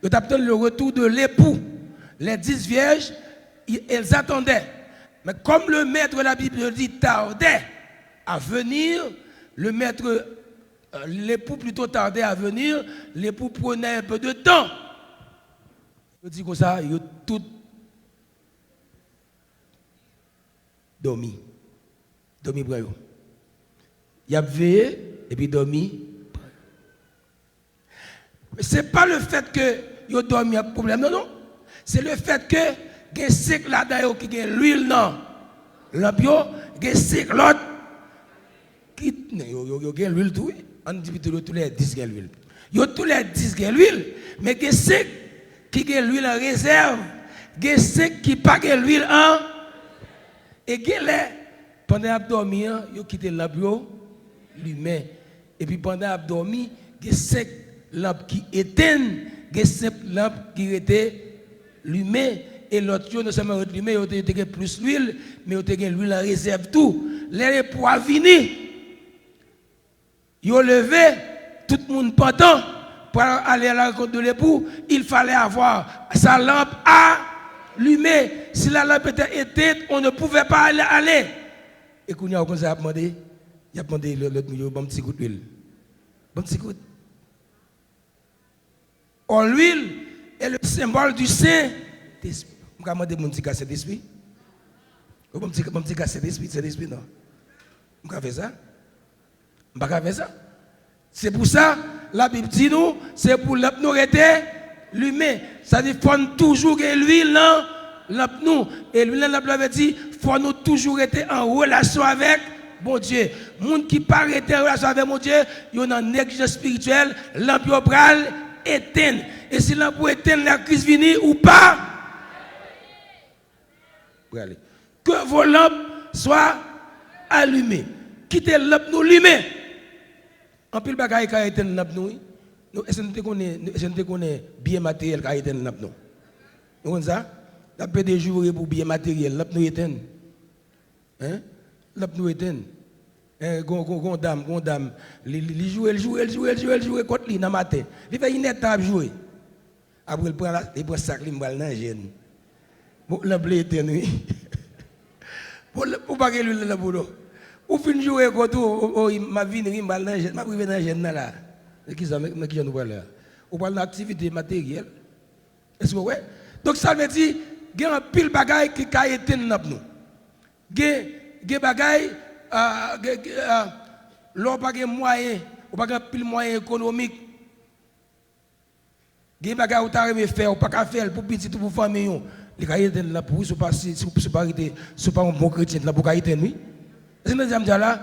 [SPEAKER 7] Ils attendent le retour de l'époux. Les 10 vierges, elles attendaient. Mais comme le maître de la Bible dit tardait à venir, le maître, l'époux plutôt tardait à venir, l'époux prenait un peu de temps. Je dis comme ça, ils ont tout dormi. Dormi pour eux. Ils ont veillé et puis dormi. Ce n'est pas le fait que ils ont dormi un problème, non, non. C'est le fait que il y a 5 là-dedans qui ont l'huile dans l'ambio, il y a 5 l'autre qui ont l'huile tout. On dit tous les 10 ont l'huile. Ils ont tous les 10 ont l'huile, mais il y a 5 qui ont l'huile en réserve, il y a 5 qui n'ont pas l'huile en. Et pendant qu'ils dormi, ils ont quitté l'ambio, l'humain. Et puis pendant qu'ils ont dormi, il y a 5 lampes qui éteignent, il y a 5 lampes qui étaient l'humain. Et l'autre, non seulement allumé, il y a plus l'huile, mais il y a l'huile en réserve tout. Les poids venus, ils ont levé, tout le monde pendant, pour aller à la rencontre de l'époux, il fallait avoir sa lampe allumée. Si la lampe était éteinte, on ne pouvait pas aller. Et quand il a demandé, il a demandé l'autre milieu, bon petit coup d'huile. Bon petit coup. Or, l'huile est le symbole du Saint-Esprit. Je vais demander mon petit casse d'esprit. Mon petit casse d'esprit, c'est l'esprit, non? Je vais faire ça. Je vais faire ça. C'est pour ça, la Bible dit nous, c'est pour nous rester l'humain. Ça dit qu'il faut toujours que l'huile dans nous. Et l'huile dans la Bible dit qu'il faut nous toujours être en relation avec mon Dieu. Les gens qui ne sont pas en relation avec mon Dieu, ils ont une négligence spirituelle, l'ampiobral éteint. Et si l'ampiobral éteint, la crise vient ou pas, que vos lampes soient allumées. Quittez les lampes nous allumées. En pile bagaille qui a été une lampe nous. Est-ce que nous connaissons bien matériel qui a été une lampe nous? Vous comprenez ça? La paix des jours pour bien matériel, lampe nous éteint. Hein? Lampe nous éteint. Gon dame, il joue contre lui dans matin. Il fait une étape jouer. Après il prend sac il balle dans gêne. Bon lampe éteint oui. Pour pas que lui la boulot. Ou fin jouer contre ma vie il balle dans gêne, ma privé dans gêne là. Qui ça qui nous parle là? On parle d'activité matérielle. Est-ce que ouais? Donc ça veut dire il y a un pile bagaille qui a été dans nous. Il y a bagaille l'on pas de moyens, ou pas de pile moyen économique. Des bagages où tu as faire, ou pas faire pour petit ou pour famille. Les cahiers là pour ce pas un bon chrétien là pour cahiers oui. C'est nous disons là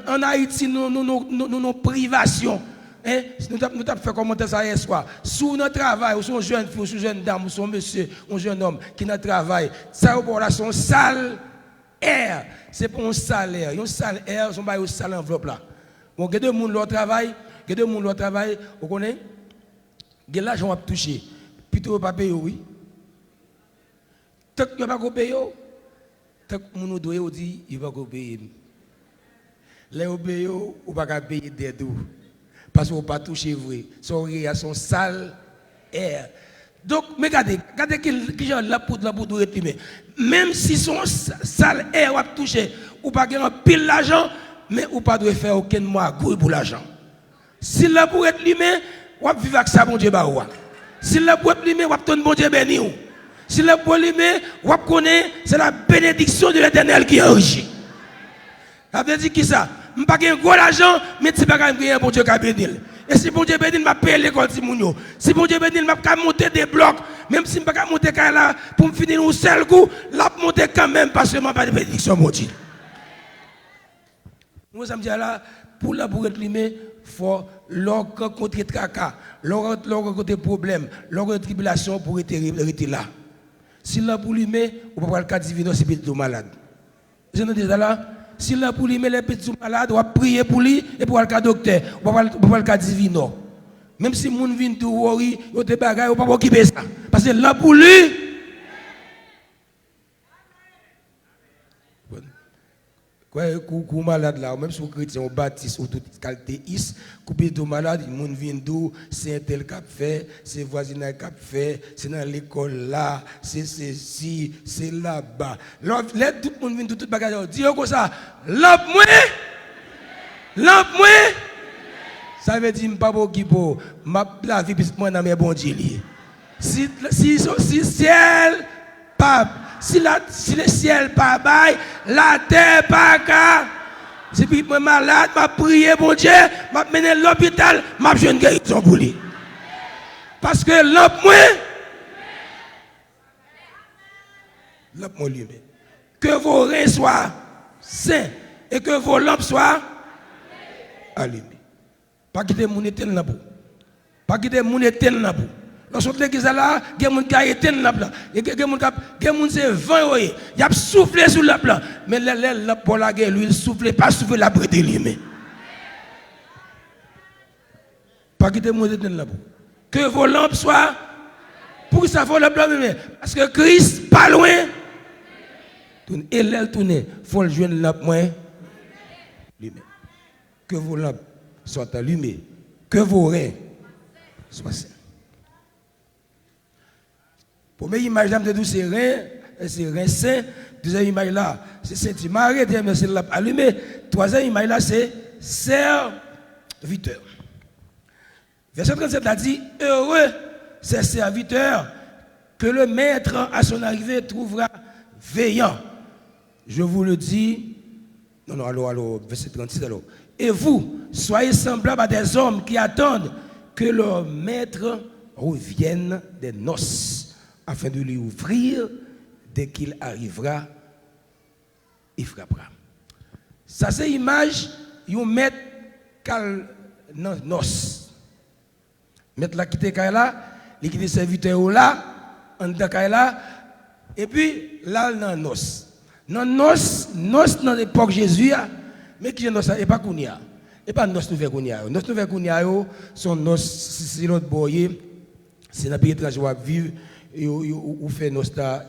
[SPEAKER 7] en Haïti nous privation. Hein, nous avons fait commenter ça hier soir. Sous notre travail, ou son jeune fille, ou son jeune dame, ou son monsieur, ou jeune homme qui n'a travail, ça pour là son sale air. C'est pour un salaire. Un sale air, son bail au sale enveloppe là. Bon, il y a deux monde leur travail, vous connaissez? Il y a l'argent à toucher. Plutôt pas payer oui. Tant que pas payer, tant que mon doit dit il va payer. Les payer ou pas payer des doux. Parce qu'on pas toucher vrai. Son sale air. Donc, mais regardez qui genre la poudre être limé. Même si son sale air va toucher, ou pas gagner pile l'argent, mais ou pas doit faire aucun mois pour l'argent. Si la pour être limé, ou vivre avec ça bon Dieu ba ou. Si la pour être limé, ou ton bon Dieu béni ou. Si le pour allumé, vous connaissez, c'est la bénédiction de l'Éternel qui est enrichie. Ça veut dire qui ça? Je n'ai pas de gros argent, mais si je n'ai pas de bon Dieu qui a béni. Et si bon Dieu béni, je vais payer l'école de Mounio. Si bon Dieu béni, je vais monter des blocs. Même si je ne vais pas monter là pour me finir un seul coup, là, je monter quand même parce que je n'ai pas de bénédiction, mon Dieu. Moi, ça me dit là, pour être limé, il faut rencontrer tracas, rencontrer problèmes, rencontrer tribulation pour être là. Si là, pour limé, on peut pas le cas divin, c'est petit malade. Vous entendez ça là? Si là pour lui, les petits malades, on va prier pour lui et pour le cas docteur. On va pas le cas divin. Même si moun vient tout worry, on te bagaille, on va pas occuper ça. Parce que là pour lui. Quoi, coucou malade là, même si vous chrétien, on baptiste ou tout caltéiste, couper de malade, moun vient d'où, c'est un tel cap fait, c'est voisinage cap fait, c'est dans l'école là, c'est ceci, c'est là-bas. Là, tout le monde vient tout bagage, dis comme ça, lampe moi, ça veut dire pas pour qui pour la vie puisque moi dans mes bons Dieu. Si ciel pas si le ciel pas bail, la terre pas ka. Si puis moi malade, m'a prié bon Dieu, m'a mené à l'hôpital, m'a jeune guérison pour lui. Parce que l'homme moi lui. Que vos reins soient sains et que vos lampes soient allumées. Pas quitter mon éternel là. Pas quitter mon éternel là. Lorsque l'église là, il y a des gens qui ont été là. Il y a des gens qui ont été 20 il a soufflé sur la plan. Mais le pour la guerre, lui, il souffle, pas souffle la bride lui. Pas quitter mon éternel là. Que vos lampes soient. Pour que ça fasse le blanc, parce que Christ, pas loin. Et l'aile tourne, il faut le joindre lampe moins. Que vos lampes soient allumées. Que vos reins soient sains. Première image, c'est rein saint. Deuxième image là, c'est Saint-Marie. C'est lampe allumée. Troisième image là, c'est serviteur. Verset 37 a dit, heureux ces serviteurs que le maître à son arrivée trouvera veillant. Je vous le dis, alors, verset 36 alors. Et vous, soyez semblables à des hommes qui attendent que leur maître revienne des noces, afin de lui ouvrir dès qu'il arrivera, il frappera. Ça c'est l'image, ils mettent dans noces. Mettre la quitte là, les quitte serviteur là, en dedans là, et puis là dans noces. Dans noces dans l'époque Jésus, mais qui est noces et pas Kounia. Et pas noces nouvelles Kounia. Noces nouvelles Kounia sont noces, c'est l'autre boyer, c'est dans le pays étranger où vivre, ou fait noces là,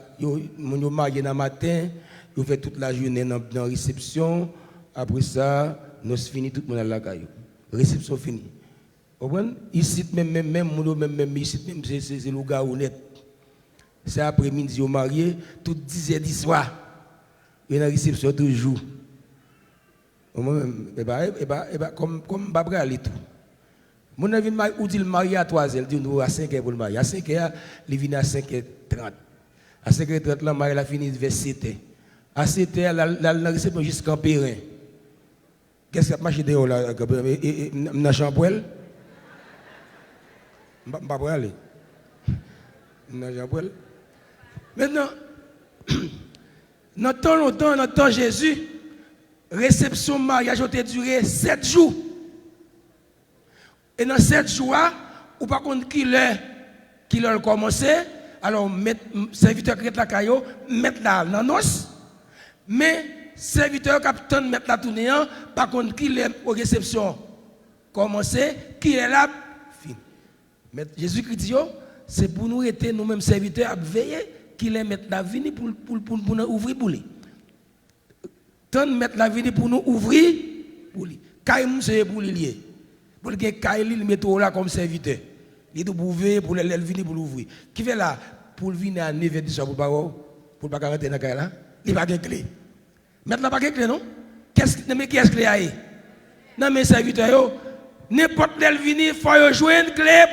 [SPEAKER 7] mon marié dans matin, vous fait toute la journée dans la réception, après ça, noces fini tout le monde à la caillou. Réception finie. Ici, même ici, c'est le gars honnête. C'est après-midi, au marié, tout 10 h du soir. Il y a une réception toujours. Comme Babra et tout. Mon avis, où dit le marié à 3 h, il dit nous à 5 h pour le marié. À 5 h, il vient à 5 h 30. À 5 h 30, le marié a fini vers 7 h. À 7 h, la réception jusqu'en Périn. Qu'est-ce qui a marché dehors là, dans la chambre? Je ne vais pas aller. Maintenant, dans le temps Jésus, réception mariage a duré 7 jours. Et dans 7 jours, ou par contre qui leur commencé, alors serviteur qui est la caillou, mettre là dans nos. Mais serviteur capitaine mettre la tournée, par contre qui est aux réception commencé, qui est là. Mais Jésus-Christ dit, c'est pour nous être nous-mêmes serviteurs à veiller qu'il est mettre la vie pour nous ouvrir pour lui. Tant mettre la vie pour nous ouvrir pour lui. Kaïm c'est pour lui. Pour que Kaïm il mette là comme serviteur. Il doit ouvrir pour le venir pour l'ouvrir. Qui fait là pour venir à 9h du soir pour pas rentrer dans là, il pas de clé. Mettre là pas de clé non? Mais qui est clé à non mais serviteurs n'importe quel venir, il faut jouer une clé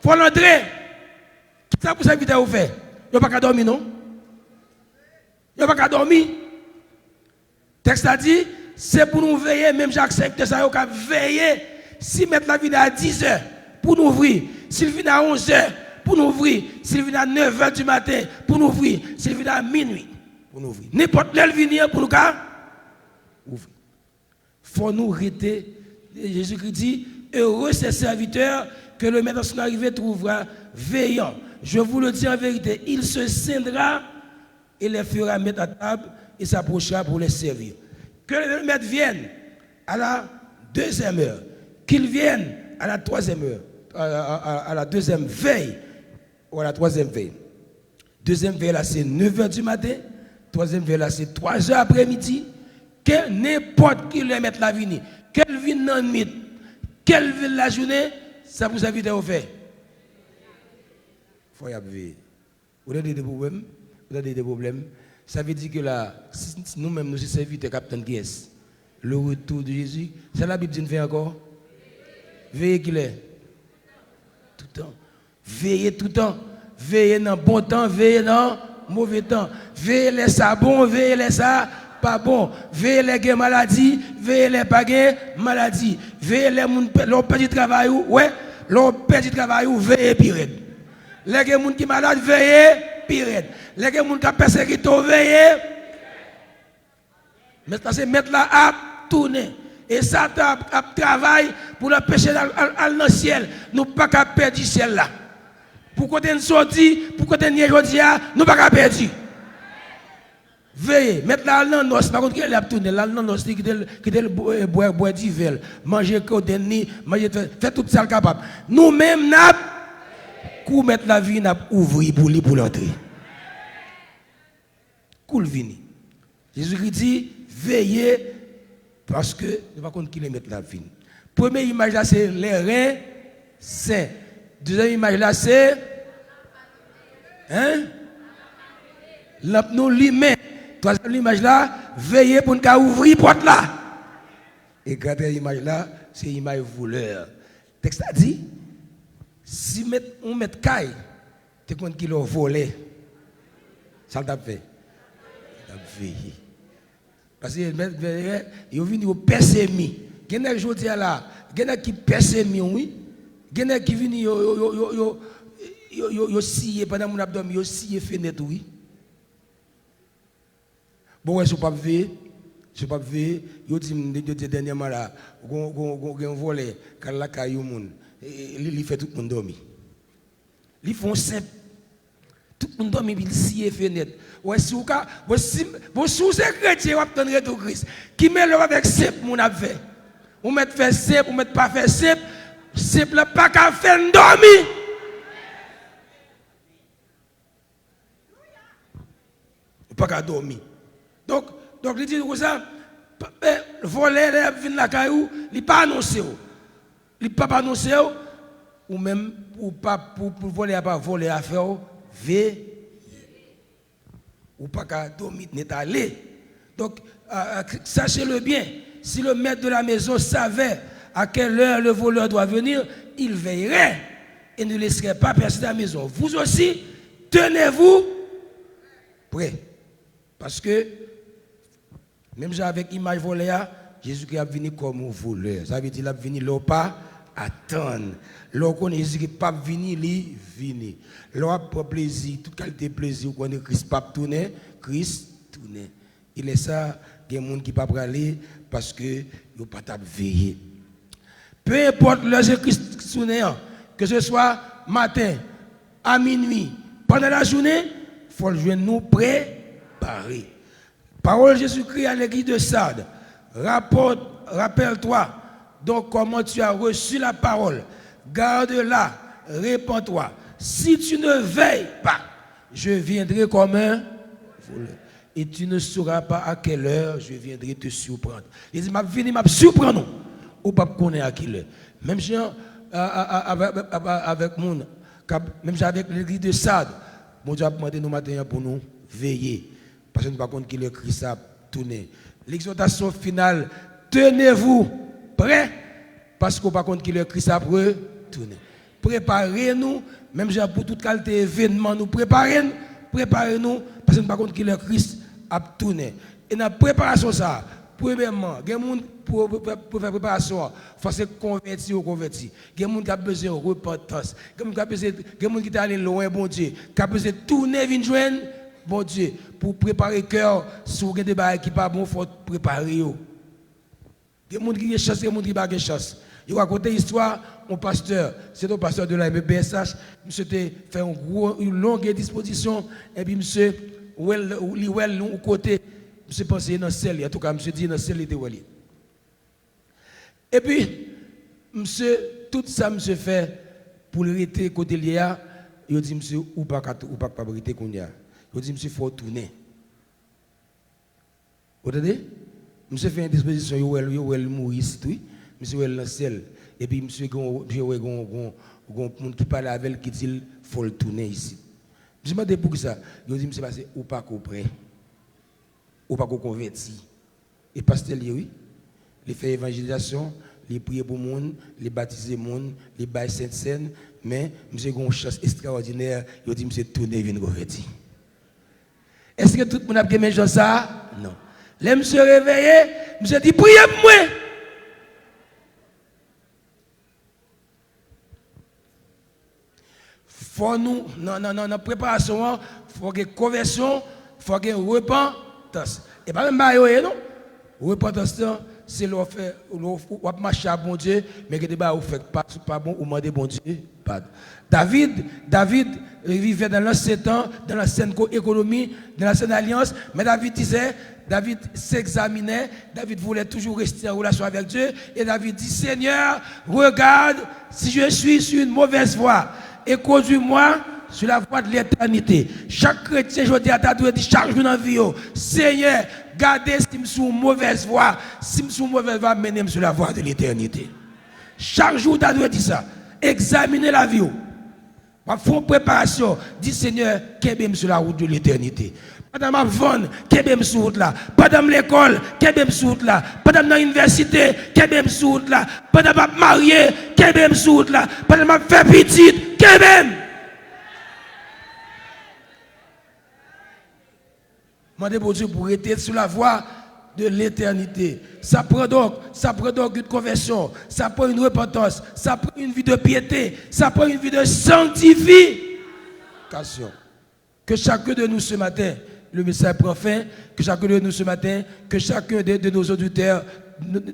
[SPEAKER 7] pour l'entrer. Ça pour ça vite vous faire. Vous pas qu'à dormir non? Vous pas qu'à dormir. Texte a dit c'est pour nous veiller même Jacques 5 ça yo ka veiller si mettre la vie à 10h pour nous ouvrir, s'il vient à 11h pour nous ouvrir, s'il vient à 9h du matin pour nous ouvrir, s'il vient à minuit pour nous ouvrir. N'importe quel venir pour nous ouvrir. Faut nous arrêter. Jésus-Christ dit heureux ces serviteurs que le maître à son arrivée trouvera veillant. Je vous le dis en vérité, il se scindra et les fera mettre à table et s'approchera pour les servir. Que le maître vienne à la 2e heure, qu'il vienne à la 3e heure, à la 2e veille ou à la 3e veille. 2e veille là c'est 9h du matin, 3e veille là c'est 3h après-midi. Que n'importe qui le mette la vie, qu'elle vienne dans le mythe, qu'elle vienne la journée, ça vous invite à faire. Il faut y aller. Vous avez des problèmes? Vous avez des problèmes? Ça veut dire que là, si nous-mêmes nous sommes serviteurs, Capitaine Guess, le retour de Jésus, c'est la Bible qui nous fait encore? Veillez qu'il est. Tout le temps. Veillez tout le temps. Veillez dans le bon temps, veillez dans le mauvais temps. Veillez les ça bon, veillez les ça pas bon. Veillez les maladies, veillez les pas maladies. Veillez les gens qui perdent travail, ouais, l'on perd du travail, veillez pire. Les gens qui sont malades, veillez pire. Les gens qui sont persécutés, veillez. Maintenant, c'est mettre la à tourner. Et ça travaille pour l'empêcher d'aller dans le ciel. Nous ne pouvons pas perdre du ciel là. Pour qu'on ait sorti, pour qu'on ait aujourd'hui, nous ne pouvons pas perdre. Veillez, mettre la dans nos, par contre, qu'elle a tourné, la dans nos, qui est boire du verre, manger côté ni, manger, faire tout ça capable. Nous-mêmes, nous mettre la vie, nous ouvrir pour lui pour l'entrée. Cool vini. Jésus-Christ dit, veillez, parce que, nous ne pas compte qui les mettre la vie. Première image là, c'est les reins saints. Deuxième image là, c'est, lampe nous l'humain. Troisième image là, veillez pour nous ouvrir porte là. Et quatrième image là, c'est image voleur. Le texte a dit, si on met caille, tu comptes qu'il a volé. Ça t'a fait. Il a veillé. Parce que il vient au persémi. Il y a des gens là, il y a qui persémi, oui. Il y a qui viennent yo scié pendant mon abdomen, yo scié fenêtre, oui. Bon, je ne suis pas veillé. Je ne suis pas veillé. Je dis dernièrement là, on volé, quand la caillou moun, il fait tout le monde dormir. Ils font simple. Tout le monde dormir, il scie fenêtre. Ouais, si vous sous chrétien, vous obtenez tout Christ. Qui met le avec simple, mon a fait. Vous mettez fait simple, vous mettez pas fait simple. Simple, pas qu'à faire dormir. Pas qu'à dormir. Donc, il dit comme ça, voler, venir la caillou, il n'est pas annoncé. Il n'est pas annoncé, ou même pour voler, pas voler à faire, veiller. Ou pas qu'à dormir, n'est allé. Donc, sachez-le bien, si le maître de la maison savait à quelle heure le voleur doit venir, il veillerait et ne laisserait pas percer la maison. Vous aussi, tenez-vous prêts. Parce que, même avec l'image volée, Jésus-Christ a venu comme un voleur. Ça veut dire qu'il a venu là pas attendre. Là, on Jésus qui pas venu, il vient. Là, pour plaisir, toute qualité de plaisir, on est Christ pas tourné, Christ tourné. Il est ça, il y a des gens qui ne peuvent pas aller parce que ils n'ont pas veillé. Peu importe le Jésus-Christ tourné, que ce soit matin, à minuit, pendant la journée, il faut le joindre nous préparer. Parole Jésus-Christ à l'église de Sardes. Rappelle-toi donc comment tu as reçu la parole. Garde-la, répands-toi. Si tu ne veilles pas, je viendrai comme un voleur. Et tu ne sauras pas à quelle heure je viendrai te surprendre. Il dit, je vais surprendre. Ou pas connaître à quelle heure. Même avec mon, même avec l'église de Sardes, mon Dieu a demandé nous matin pour nous veiller. Parce que nous ne savons pas qu'il est Christ a tourné. L'exhortation finale, tenez-vous prêts, parce qu'on ne sait pas qu'il est Christ a tourné. Préparez-nous, Même pour toute qualité d'événement, nous préparons, parce que nous ne savons pas que le Christ a tourné. Et dans la préparation, ça, premièrement, il y a des gens pour faire préparation, il faut se convertir ou convertir. Il y a des gens qui ont besoin de repentance. Il y a des gens qui sont allés loin, bon Dieu, qui ont besoin de tourner, venir joindre, bon Dieu, pour préparer le cœur, si vous avez des choses qui ne sont pas bon, il faut préparer. Il y a des gens qui ont chance, il y a des gens qui n'ont pas chance. Il raconte l'histoire, mon pasteur, c'est le pasteur de la MBSH, monsieur a fait une longue disposition, et puis monsieur, au côté, monsieur pensait dans le ciel, en tout cas, monsieur dit dans le ciel, il était où. Et puis, monsieur, tout ça, monsieur fait pour l'arrêter côté Léa, il dit, monsieur, ou pas arrêter qu'on y a. Il dit, monsieur, il faut tourner. Vous entendez? Monsieur fait une disposition, il mourit ici, oui. Monsieur est dans le ciel. Et puis, monsieur, il y a un monde qui parle avec lui qui dit qu'il faut le tourner ici. Je me demande pour ça. Il dit, monsieur, c'est ou pas qu'on prêt, ou pas qu'on converti. Et pasteur, oui, il fait évangélisation, il prie pour le monde, il baptise le monde, il baille Sainte-Seine. Mais, monsieur, il a une chance extraordinaire. Il dit, monsieur, tourner, il vient convertir. Est-ce que tout le monde a bien fait ça? Non. Là, monsieur réveillé, monsieur dit, priez pour moi. Faut nous, non, préparation, il faut qu'il y ait conversion, il faut qu'il y ait repentance. Et pas même bailler, non? Repentance, c'est le fait, ou marcher à bon Dieu, mais que vous faites pas bon, ou demandez bon Dieu, pas. David vivait dans l'ancien temps, dans l'ancienne économie, dans l'ancienne alliance, mais David s'examinait, David voulait toujours rester en relation avec Dieu, et David dit, Seigneur, regarde si je suis sur une mauvaise voie, et conduis-moi sur la voie de l'éternité. Chaque chrétien, je dis à ta doit dire chaque jour dans la vie, Seigneur, gardez si je suis sur une mauvaise voie, si je suis sur une mauvaise voie, menez-moi sur la voie de l'éternité. Chaque jour, tu dois dire ça. Examinez la vie. Fais une préparation. Dis Seigneur, qu'est-ce sur la route de l'éternité. Pendant ma vente, qu'est-ce sur la route là. Pendant l'école, qu'est-ce sur la route là. Pendant l'université, qu'est-ce sur la route là. Pendant ma mariée, qu'est-ce sur la route là. Pendant ma fait petite, qu'est-ce. Demandez pour Dieu pour être sur la voie de l'éternité. Ça prend donc une conversion, ça prend une repentance, ça prend une vie de piété, ça prend une vie de sanctification. Que chacun de nous ce matin, le message prend fin, que chacun de nous ce matin, que chacun de nos auditeurs,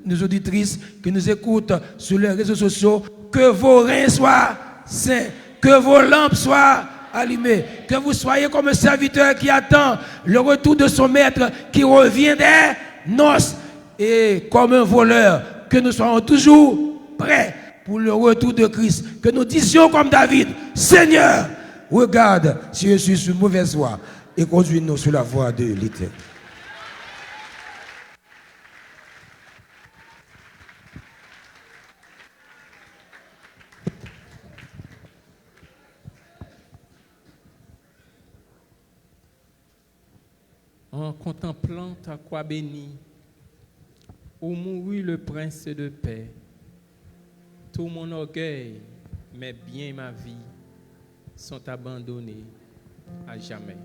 [SPEAKER 7] nos auditrices qui nous écoutent sur les réseaux sociaux, que vos reins soient saints, que vos lampes soient allumées, que vous soyez comme un serviteur qui attend le retour de son maître qui revient des noces, et comme un voleur, que nous soyons toujours prêts pour le retour de Christ, que nous disions comme David, Seigneur, regarde si je suis sur une mauvaise voie et conduis-nous sur la voie de l'éternité.
[SPEAKER 2] En contemplant ta croix bénie, où mourut le prince de paix, tout mon orgueil, mes biens et ma vie sont abandonnés à jamais.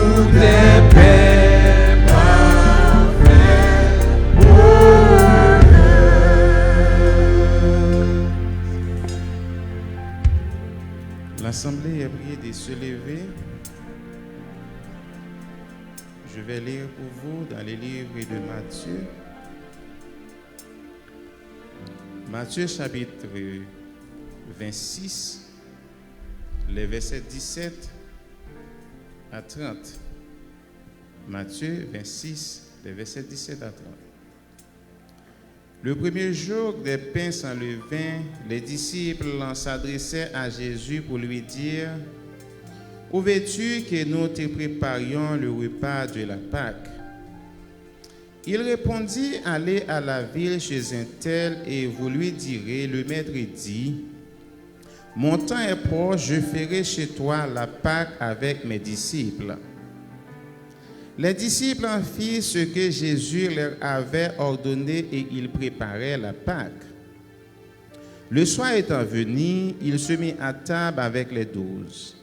[SPEAKER 5] Tout est prêt, parfait pour
[SPEAKER 8] L'Assemblée est priée de se lever. Je vais lire pour vous dans les livres de Matthieu. Matthieu chapitre 26, les versets 17 à 30. Matthieu 26, les versets 17 à 30. Le premier jour des pains sans levain, les disciples s'adressaient à Jésus pour lui dire: où veux-tu que nous te préparions le repas de la Pâque? Il répondit: allez à la ville chez un tel et vous lui direz, le maître dit, mon temps est proche, je ferai chez toi la Pâque avec mes disciples. Les disciples en firent ce que Jésus leur avait ordonné et ils préparaient la Pâque. Le soir étant venu, il se mit à table avec les 12.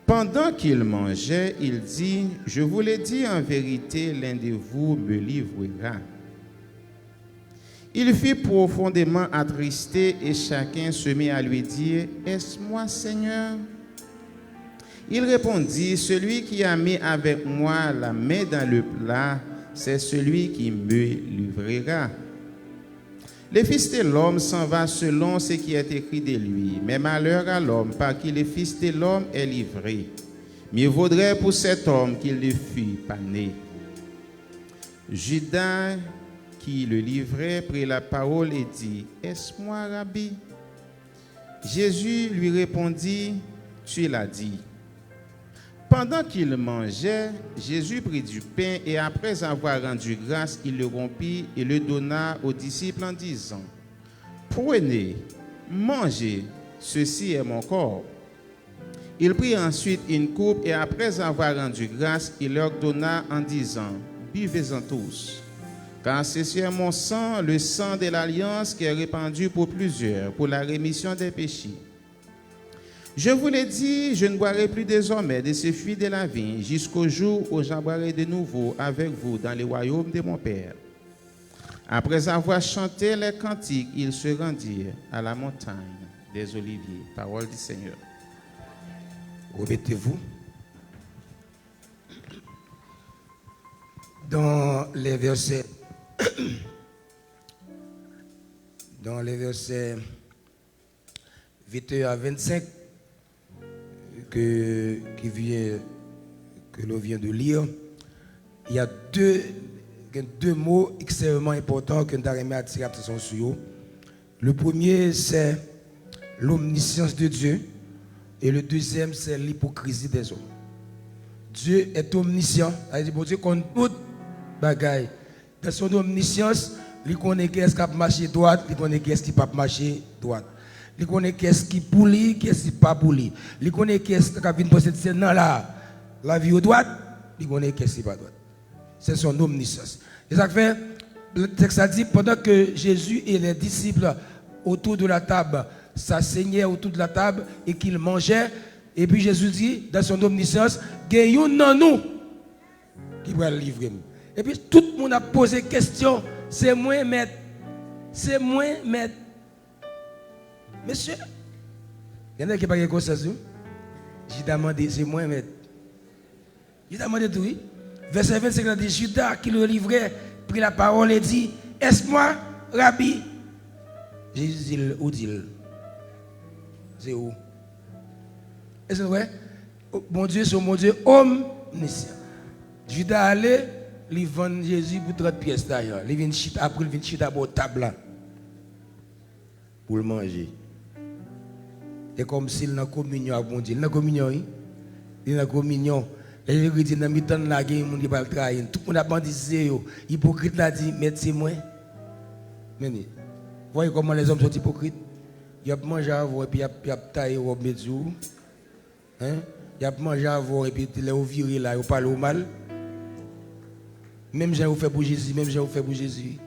[SPEAKER 8] Pendant qu'il mangeait, il dit: je vous l'ai dit en vérité, l'un de vous me livrera. Il fut profondément attristé et chacun se mit à lui dire: est-ce moi, Seigneur? Il répondit: celui qui a mis avec moi la main dans le plat, c'est celui qui me livrera. Le Fils de l'homme s'en va selon ce qui est écrit de lui, mais malheur à l'homme par qui le Fils de l'homme est livré. Mieux vaudrait pour cet homme qu'il ne fût pas né. Judas, qui le livrait, prit la parole et dit: est-ce moi, Rabbi? Jésus lui répondit: tu l'as dit. Pendant qu'il mangeait, Jésus prit du pain et après avoir rendu grâce, il le rompit et le donna aux disciples en disant: prenez, mangez, ceci est mon corps. Il prit ensuite une coupe et après avoir rendu grâce, il leur donna en disant: buvez-en tous, car ceci est mon sang, le sang de l'alliance qui est répandu pour plusieurs, pour la rémission des péchés. Je vous l'ai dit, je ne boirai plus désormais de ce fruit de la vigne jusqu'au jour où j'en boirai de nouveau avec vous dans le royaume de mon Père. Après avoir chanté les cantiques, ils se rendirent à la montagne des Oliviers. Parole du Seigneur.
[SPEAKER 7] Remettez-vous. Dans les versets 21 à 25 que l'on vient de lire, il y a deux mots extrêmement importants que nous avons attiré l'attention sur. Le premier, c'est l'omniscience de Dieu. Et le deuxième, c'est l'hypocrisie des hommes. Dieu est omniscient. C'est-à-dire que Dieu connaît toute bagaille. Dans son omniscience, il connaît qu'est-ce qui a marché droite, il connaît qu'est-ce qui n'a pas marché droite. Il connaît qu'est-ce qui pouli, qu'est-ce qui pas pouli. Il connaît qu'est-ce qui a venu passer dans la vie au droite, il connaît qu'est-ce qui pas droite. C'est son omniscience. Et ça fait, le texte a dit, pendant que Jésus et les disciples autour de la table s'asseignaient autour de la table et qu'ils mangeaient, et puis Jésus dit, dans son omniscience, gagnons dans nous qui va le livrer. Et puis tout le monde a posé question, c'est moi maître, c'est moi maître. Monsieur, il y en a qui n'ont pas de conscience. J'ai demandé, c'est moi maître. J'ai demandé tout, oui. Verset 25, il dit, Judas qui le livrait, prit la parole et dit, est-ce moi, Rabbi? Jésus dit, où dit-il? C'est où? Est-ce vrai? Mon Dieu, c'est mon Dieu, omniscient. Judas allait, il vend Jésus pour 30 pièces d'ailleurs. Il vient chita, après il vient chita à la table pour le manger. C'est comme s'il n'a communion avec mon Dieu. Il n'a communion, oui. Il n'a communion. Les gens disent, dans le temps de la guerre, il va le trahir. Tout le monde a bandisé. Hypocrite l'a dit, mais c'est moi. Vous voyez comment les hommes sont hypocrites? Ils ont mangé avant et puis ils ont taillé au médiou. Ils ont mangé avant et puis ils ont viré là, ils ont parlé au mal. Même j'ai fait pour Jésus, même j'ai fait pour Jésus.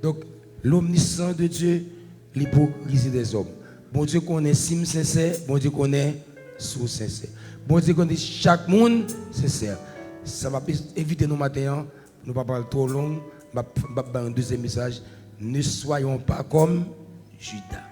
[SPEAKER 7] Donc, l'omniscience de Dieu, l'hypocrisie des hommes. Bon Dieu connaît sim sincère, bon Dieu connaît sous sincère. Bon Dieu, qu'on dit chaque monde, sincère. Ça va éviter nous matin, nous ne pas parler trop long. Un deuxième message. Ne soyons pas comme Judas.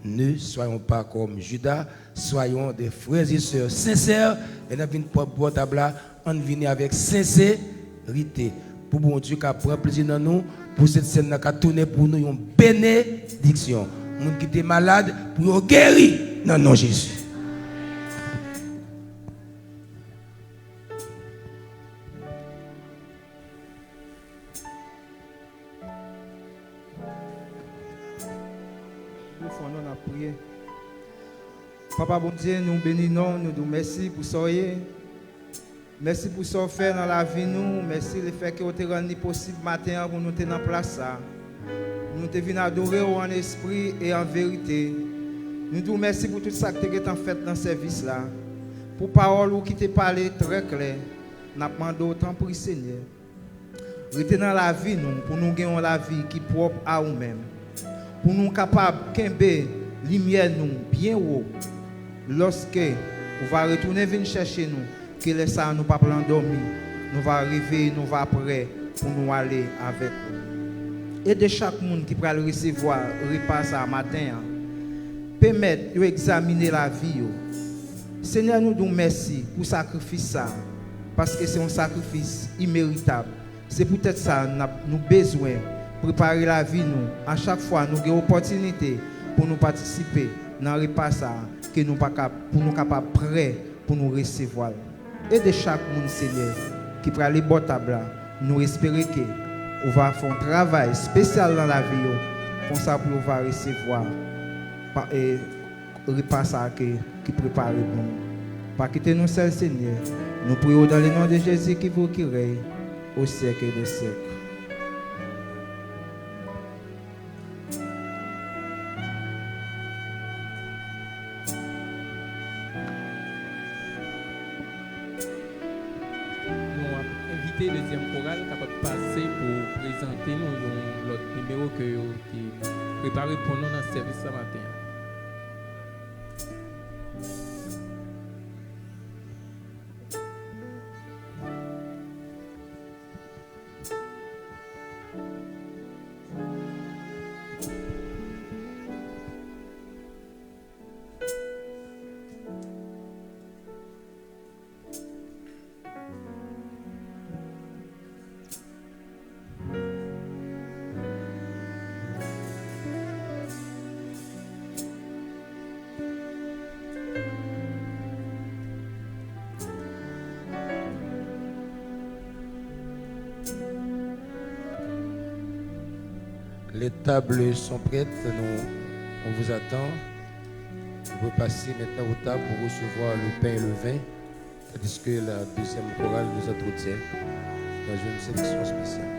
[SPEAKER 7] Ne soyons pas comme Judas. Soyons des frères et sœurs sincères. Et nous venons pour table là, on vient avec sincérité. Pour bon Dieu qui prend plaisir dans nous, pour cette scène qui a tourné pour nous une bénédiction. Les gens qui étaient malades, pour guérir dans le nom de Jésus.
[SPEAKER 9] Nous avons prié. Papa bon Dieu, nous bénissons, nous disons merci pour ça. Merci pour ce fait dans la vie nous. Merci le fait que vous avez rendu possible matin pour nous être dans place. Nous te venons adorer en esprit et en vérité. Nous disons merci pour tout ça que tu as fait dans ce service là. Pour parole qui te parlé très clair. Nous demandons autant pour Seigneur. Restez dans la vie nous pour nous gagner la vie qui est propre à nous-mêmes. Pour nous capables de lumière nous bien haut. Lorsque on va retourner venir chercher nous, que les ça nous pas dormir, nous va arriver, nous va prêt pour nous aller avec vous. Et de chaque monde qui va recevoir repas ça matin, permettre d'examiner la vie. Seigneur, nous disons merci pour le sacrifice ça, parce que c'est un sacrifice imméritable. C'est peut-être ça nous besoin de préparer la vie nous. À chaque fois, nous avons l'opportunité pour nous participer dans le repas ça, que nous pour nous capables prêts pour nous recevoir. Et de chaque monde, Seigneur, qui prend les bonnes tables, nous espérons qu'on va faire un travail spécial dans la vie, comme ça pour nous recevoir et repas ça qui prépare pour nous. Pas quitter nous seuls, Seigneur. Nous prions dans le nom de Jésus qui vous qui règne au siècle et des siècles.
[SPEAKER 2] Deuxième chorale capable de passer pour présenter nous l'autre numéro qui est préparé pour nous dans le service ce matin.
[SPEAKER 7] Les tables sont prêtes, on vous attend. Vous pouvez passer maintenant aux tables pour recevoir le pain et le vin, tandis que la deuxième chorale nous entretient dans une sélection spéciale.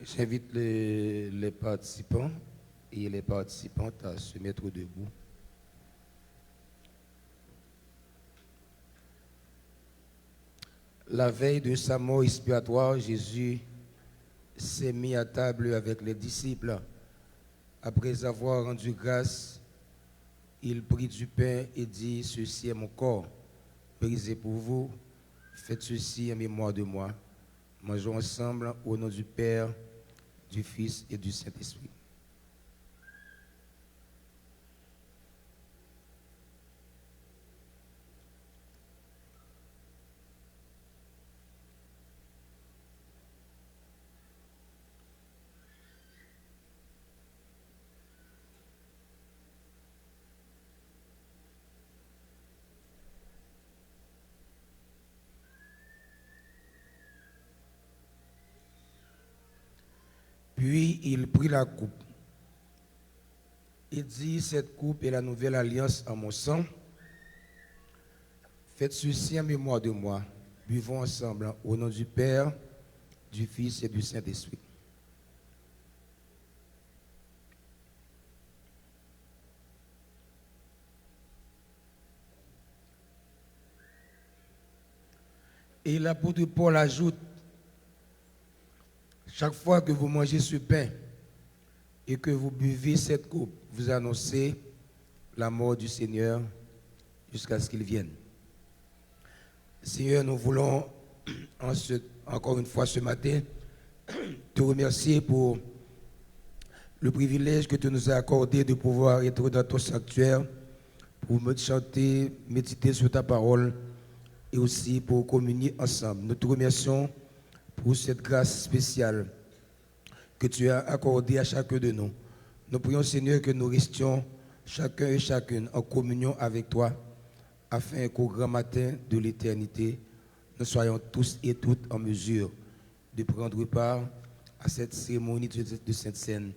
[SPEAKER 7] J'invite les participants et les participantes à se mettre debout. La veille de sa mort expiatoire, Jésus s'est mis à table avec les disciples. Après avoir rendu grâce, il prit du pain et dit, « Ceci est mon corps, brisé pour vous. Faites ceci en mémoire de moi. Mangeons ensemble au nom du Père, du Fils et du Saint-Esprit. » Puis il prit la coupe et dit, « Cette coupe est la nouvelle alliance en mon sang. Faites ceci en mémoire de moi. Buvons ensemble au nom du Père, du Fils et du Saint-Esprit. » Et l'apôtre Paul ajoute, « Chaque fois que vous mangez ce pain et que vous buvez cette coupe, vous annoncez la mort du Seigneur jusqu'à ce qu'il vienne. » Seigneur, nous voulons encore une fois ce matin te remercier pour le privilège que tu nous as accordé de pouvoir être dans ton sanctuaire pour chanter, méditer sur ta parole et aussi pour communier ensemble. Nous te remercions pour cette grâce spéciale que tu as accordée à chacun de nous. Nous prions, Seigneur, que nous restions chacun et chacune en communion avec toi, afin qu'au grand matin de l'éternité, nous soyons tous et toutes en mesure de prendre part à cette cérémonie de Sainte Seine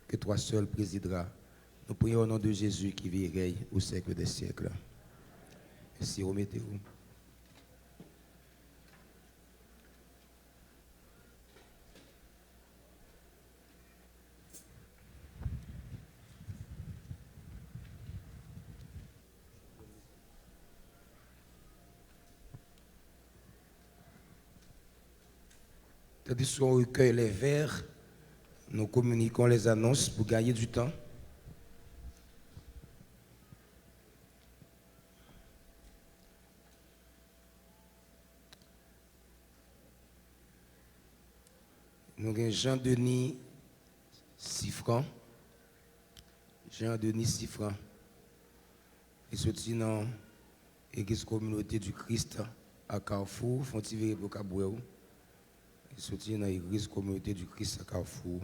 [SPEAKER 7] que toi seul présideras. Nous prions au nom de Jésus qui vit et règne au siècle des siècles. Merci, remettez-vous. Tandis qu'on recueille les verres, nous communiquons les annonces pour gagner du temps. Nous avons Jean-Denis Siffran. Jean-Denis Siffran. Il sorti dans l'église communauté du Christ à Carrefour, Fontivéré pour Cabouéou. Il sorti dans l'église communauté du Christ à Carrefour.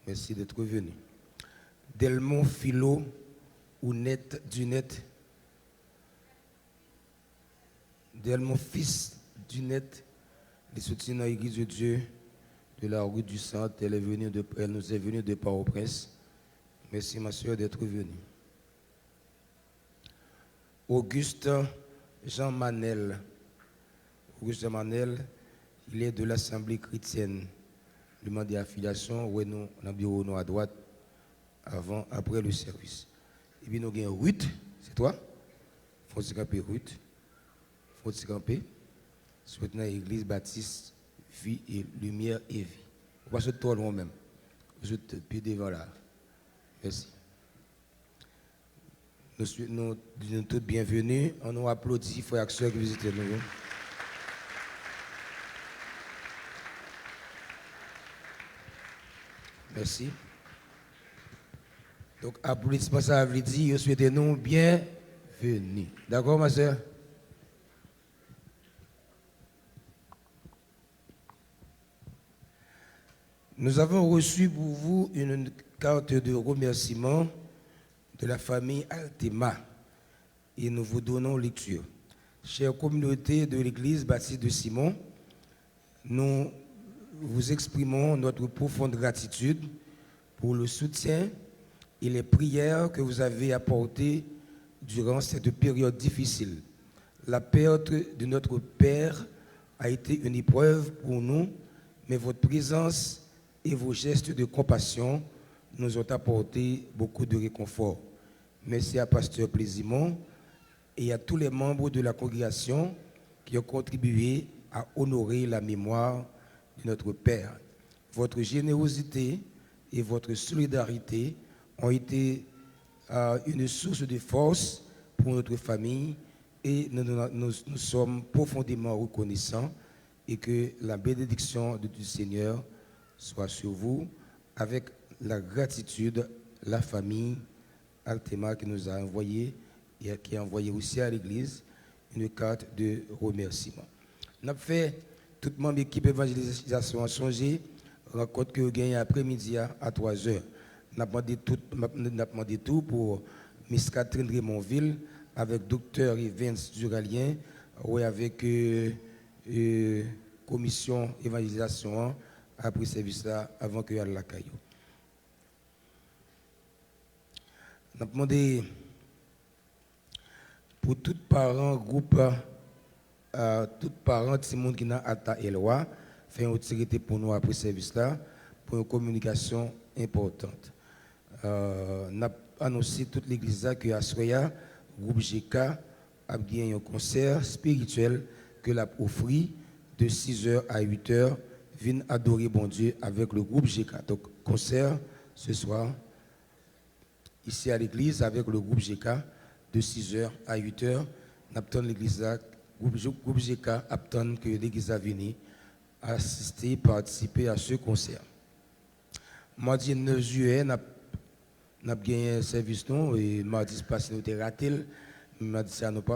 [SPEAKER 7] Merci d'être venu. Delmont Philo ou Net du Net. Delmont Fils du Net. Il sorti dans l'église de Dieu de la rue du Centre. Elle nous est venue de Port-au-Prince. Merci ma soeur d'être venue. Auguste Jean Manel. Auguste Jean Manel. Il est de l'Assemblée chrétienne. Le mandat d'affiliation, où nous, dans le bureau nous à droite, après le service. Et puis nous avons Ruth, c'est toi? Faut-il camper Ruth? Faut-il camper? Soutenant l'église baptiste, vie et lumière et vie. On va se tourner moi-même. Je te pied devant là. Merci. Nous disons tous bienvenue. On nous applaudit, frères et sœurs qui visitent nous. Merci. Donc, applaudissements, ça veut dire, souhaitez-nous bienvenue. D'accord, ma soeur? Nous avons reçu pour vous une carte de remerciement de la famille Altema et nous vous donnons lecture. Chère communauté de l'église baptiste de Simon, nous vous exprimons notre profonde gratitude pour le soutien et les prières que vous avez apportées durant cette période difficile. La perte de notre Père a été une épreuve pour nous, mais votre présence et vos gestes de compassion nous ont apporté beaucoup de réconfort. Merci à Pasteur Plaisimont et à tous les membres de la congrégation qui ont contribué à honorer la mémoire de notre Père. Votre générosité et votre solidarité ont été une source de force pour notre famille et nous sommes profondément reconnaissants et que la bénédiction du Seigneur soit sur vous avec la gratitude, la famille Altema qui nous a envoyé et qui a envoyé aussi à l'église une carte de remerciement. Nous avons fait toute mon équipe évangélisation a changé, rencontre que vous gagnez après-midi à 3h. Nous avons demandé tout pour Miss Catherine Raymondville avec Dr. Evans Duralien ou avec commission évangélisation après service là avant que la caillou. Nous avons demandé pour tous parents groupe tous parents tout le monde qui n'a Ata Eloi fait une autorité pour nous après service là pour une communication importante. Nous avons annoncé toute l'église que à Soya groupe GK a gagné un concert spirituel que l'a offert de 6h à 8h. Viens adorer bon Dieu avec le groupe GK. Donc, concert ce soir, ici à l'église, avec le groupe GK, de 6h à 8h. Nous attendons l'église, groupe GK attend que l'église a venu assister, participer à ce concert. Mardi 9 juillet, nous avons gagné un service, et mardi passé, nous avons raté. Mardi,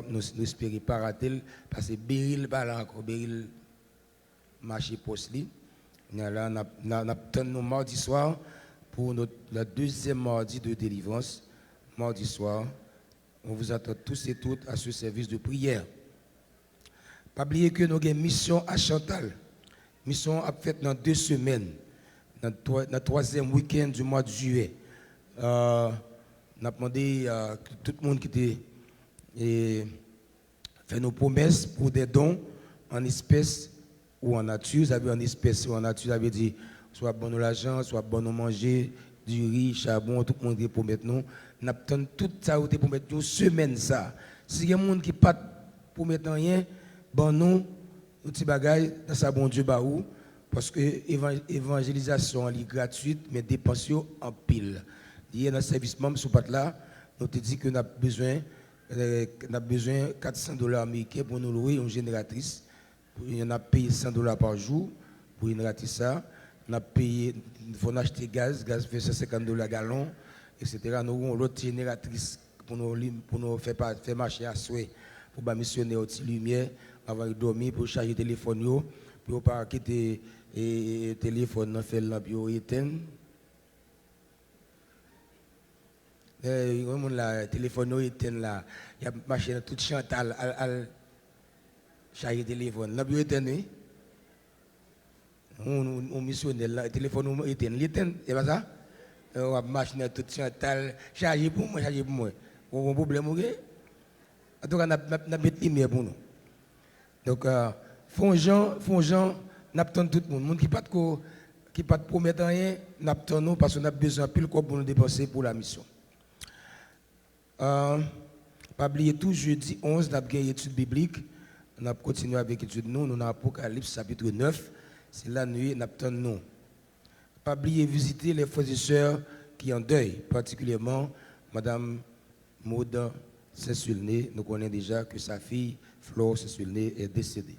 [SPEAKER 7] nous n'espérons pas rater, parce que Beryl, Beryl, marché postli. Nous attendons mardi soir pour la deuxième mardi de délivrance. Mardi soir, on vous attend tous et toutes à ce service de prière. Pas oublier que nous avons une mission à Chantal. Mission à faite dans 2 semaines, dans le 3e week-end du mois de juillet. Nous avons demandé à tout le monde qui était fait nos promesses pour des dons en espèces ou en nature. Vous avez en espèces ou en nature, vous avez dit soit bon l'argent, soit bon manger, du riz, charbon, tout le monde qui promet nous. Nous avons tout ça pour mettre une semaine ça. Si il y a des gens qui ne pas pour mettre rien, bon nous, petit bagage dans sa bon Dieu baou parce que l'évangélisation est gratuite mais dépenses en pile. Il y a un service membre sur pat là, nous te dit que nous avons besoin $400 américains pour nous louer une génératrice. On a payé $100 par jour pour une génératrice ça. On a payé, il faut acheter gaz fait $150 gallon, etc. Nous avons l'autre génératrice pour nous faire marcher à souhait, pour missionner aux lumière avant de dormir, pour charger le téléphone, pour ne pas quitter le téléphone, faire la bio éteindre. Le téléphone éteint là, il y a une machine toute Chantal à charger le téléphone. La bio éteint, oui. On missionnaire, le téléphone éteint, c'est pas ça? La machine toute Chantal charger pour moi, charger pour moi. Vous avez un problème, ok? En tout cas, on a mis lumière pour nous. Donc, font gens, nous attendons tout le monde. Les gens qui ne promettent rien, nous attendons parce qu'on a besoin de plus de quoi pour nous dépenser pour la mission. Pas oublier tout, jeudi 11, nous avons une étude biblique. On a continué avec l'étude nous avons Apocalypse chapitre 9. C'est la nuit, nous attendons. Pas oublier visiter les frères et sœurs qui en deuil, particulièrement Madame Maud Saint-Sulné. Nous connaissons déjà que sa fille, Flore Saint-Sulné, est décédée.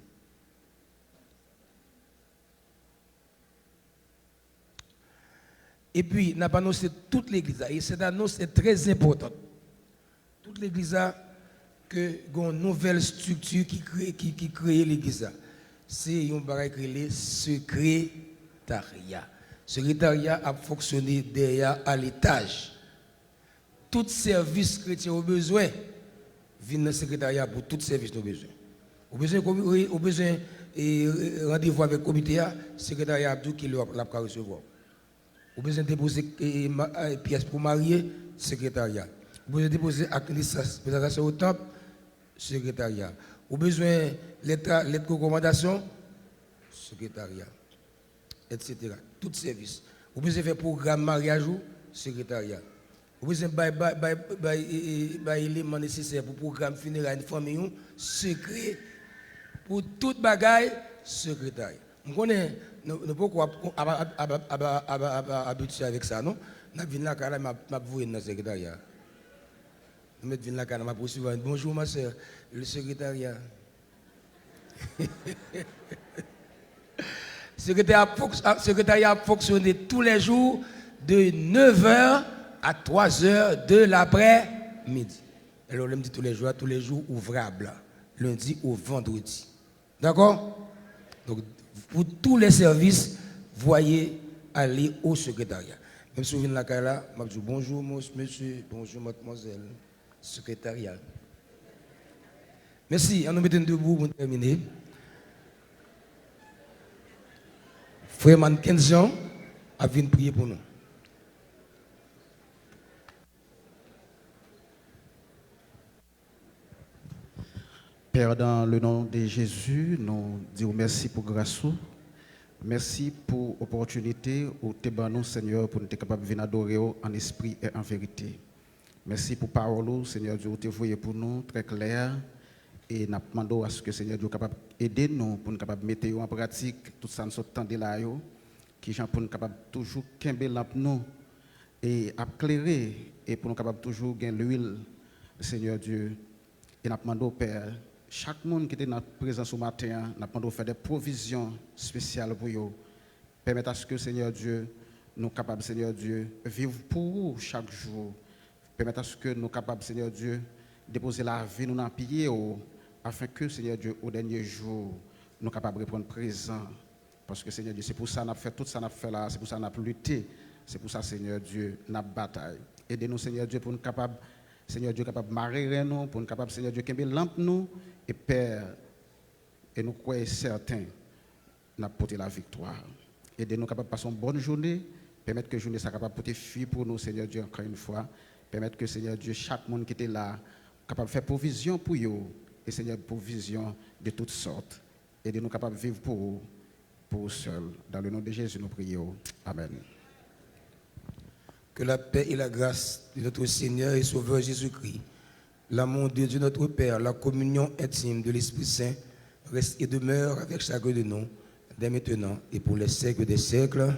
[SPEAKER 7] Et puis, nous avons annoncé toute l'église. Et cette annonce est très importante. Toute l'église a une nouvelle structure qui crée l'église. C'est un bagage qui est le secrétariat. Le secrétariat a fonctionné derrière à l'étage. Tout service chrétien au besoin vient dans le secrétariat pour tout service nos besoins. Au besoin rendez-vous avec le comité, le secrétariat a dit qu'il l'a recevoir. Au besoin de déposer pièces pour marier, secrétariat. Au besoin de déposer acte de présentation au temple, secrétariat. Au besoin lettre de recommandation, secrétariat. etc. Tout service. Vous pouvez faire programme mariage ou secrétariat. Vous pouvez faire l'élément nécessaire pour programme funéraire, une famille, secret. Pour toute bagaille, secrétariat. On connaît, nous ne pouvons pas habituer avec ça, non? Nous venons là, je vais vous dans le secrétariat. Nous venons là, je vais poursuivre. Bonjour ma soeur, le secrétariat. Secrétariat a fonctionné tous les jours de 9h à 3h de l'après-midi. Alors, je me dis tous les jours ouvrables, lundi au vendredi. D'accord? Donc, pour tous les services, voyez aller au secrétariat. Même si vous venez de là, je dis bonjour monsieur, bonjour mademoiselle, secrétariat. Merci, on nous met debout pour terminer. Frère Mankenzian a venu prier pour nous.
[SPEAKER 10] Père, dans le nom de Jésus, nous disons merci pour grâce. Merci pour l'opportunité où tu nous, Seigneur, pour nous être capables de venir adorer en esprit et en vérité. Merci pour la parole, Seigneur Dieu, tu voyez pour nous très clair. Et nous demandons à ce que Seigneur Dieu soit capable d'aider nous pour nous capables de mettre en pratique tout ça nous sommes là, qui sont pour nous capables toujours qu'aimer nous et éclairer et pour nous capables toujours gagner l'huile, Seigneur Dieu. Et nous demandons, Père, chaque monde qui était dans notre présence ce matin, nous demandons de faire des provisions spéciales pour eux. Permettre à ce que, Seigneur Dieu, nous capables, Seigneur Dieu, vivre pour vous chaque jour. Permettre à ce que nous capables, Seigneur Dieu, déposer la vie nous dans le pied, afin que, Seigneur Dieu, au dernier jour, nous sommes capables de répondre présent. Parce que, Seigneur Dieu, c'est pour ça que nous avons fait tout ça, nous avons fait là, c'est pour ça que nous avons lutté, c'est pour ça, Seigneur Dieu, nous avons bataille. Aidez-nous, Seigneur Dieu, pour nous capables, Seigneur Dieu, capable de marrer nous, pour nous capables, Seigneur Dieu, qu'aimer lampe nous, et Père, et nous croyons certains, nous avons porté la victoire. Aidez-nous capables de passer une bonne journée, permettre que la journée soit capable de porter fruit pour nous, Seigneur Dieu, encore une fois. Permettre que, Seigneur Dieu, chaque monde qui était là, capable de faire provision pour eux, et Seigneur, provision de toutes sortes. Aidez-nous capables de vivre pour vous seuls. Dans le nom de Jésus, nous prions. Amen.
[SPEAKER 7] Que la paix et la grâce de notre Seigneur et Sauveur Jésus-Christ, l'amour de Dieu notre Père, la communion intime de l'Esprit Saint, reste et demeure avec chacun de nous, dès maintenant et pour les siècles des siècles.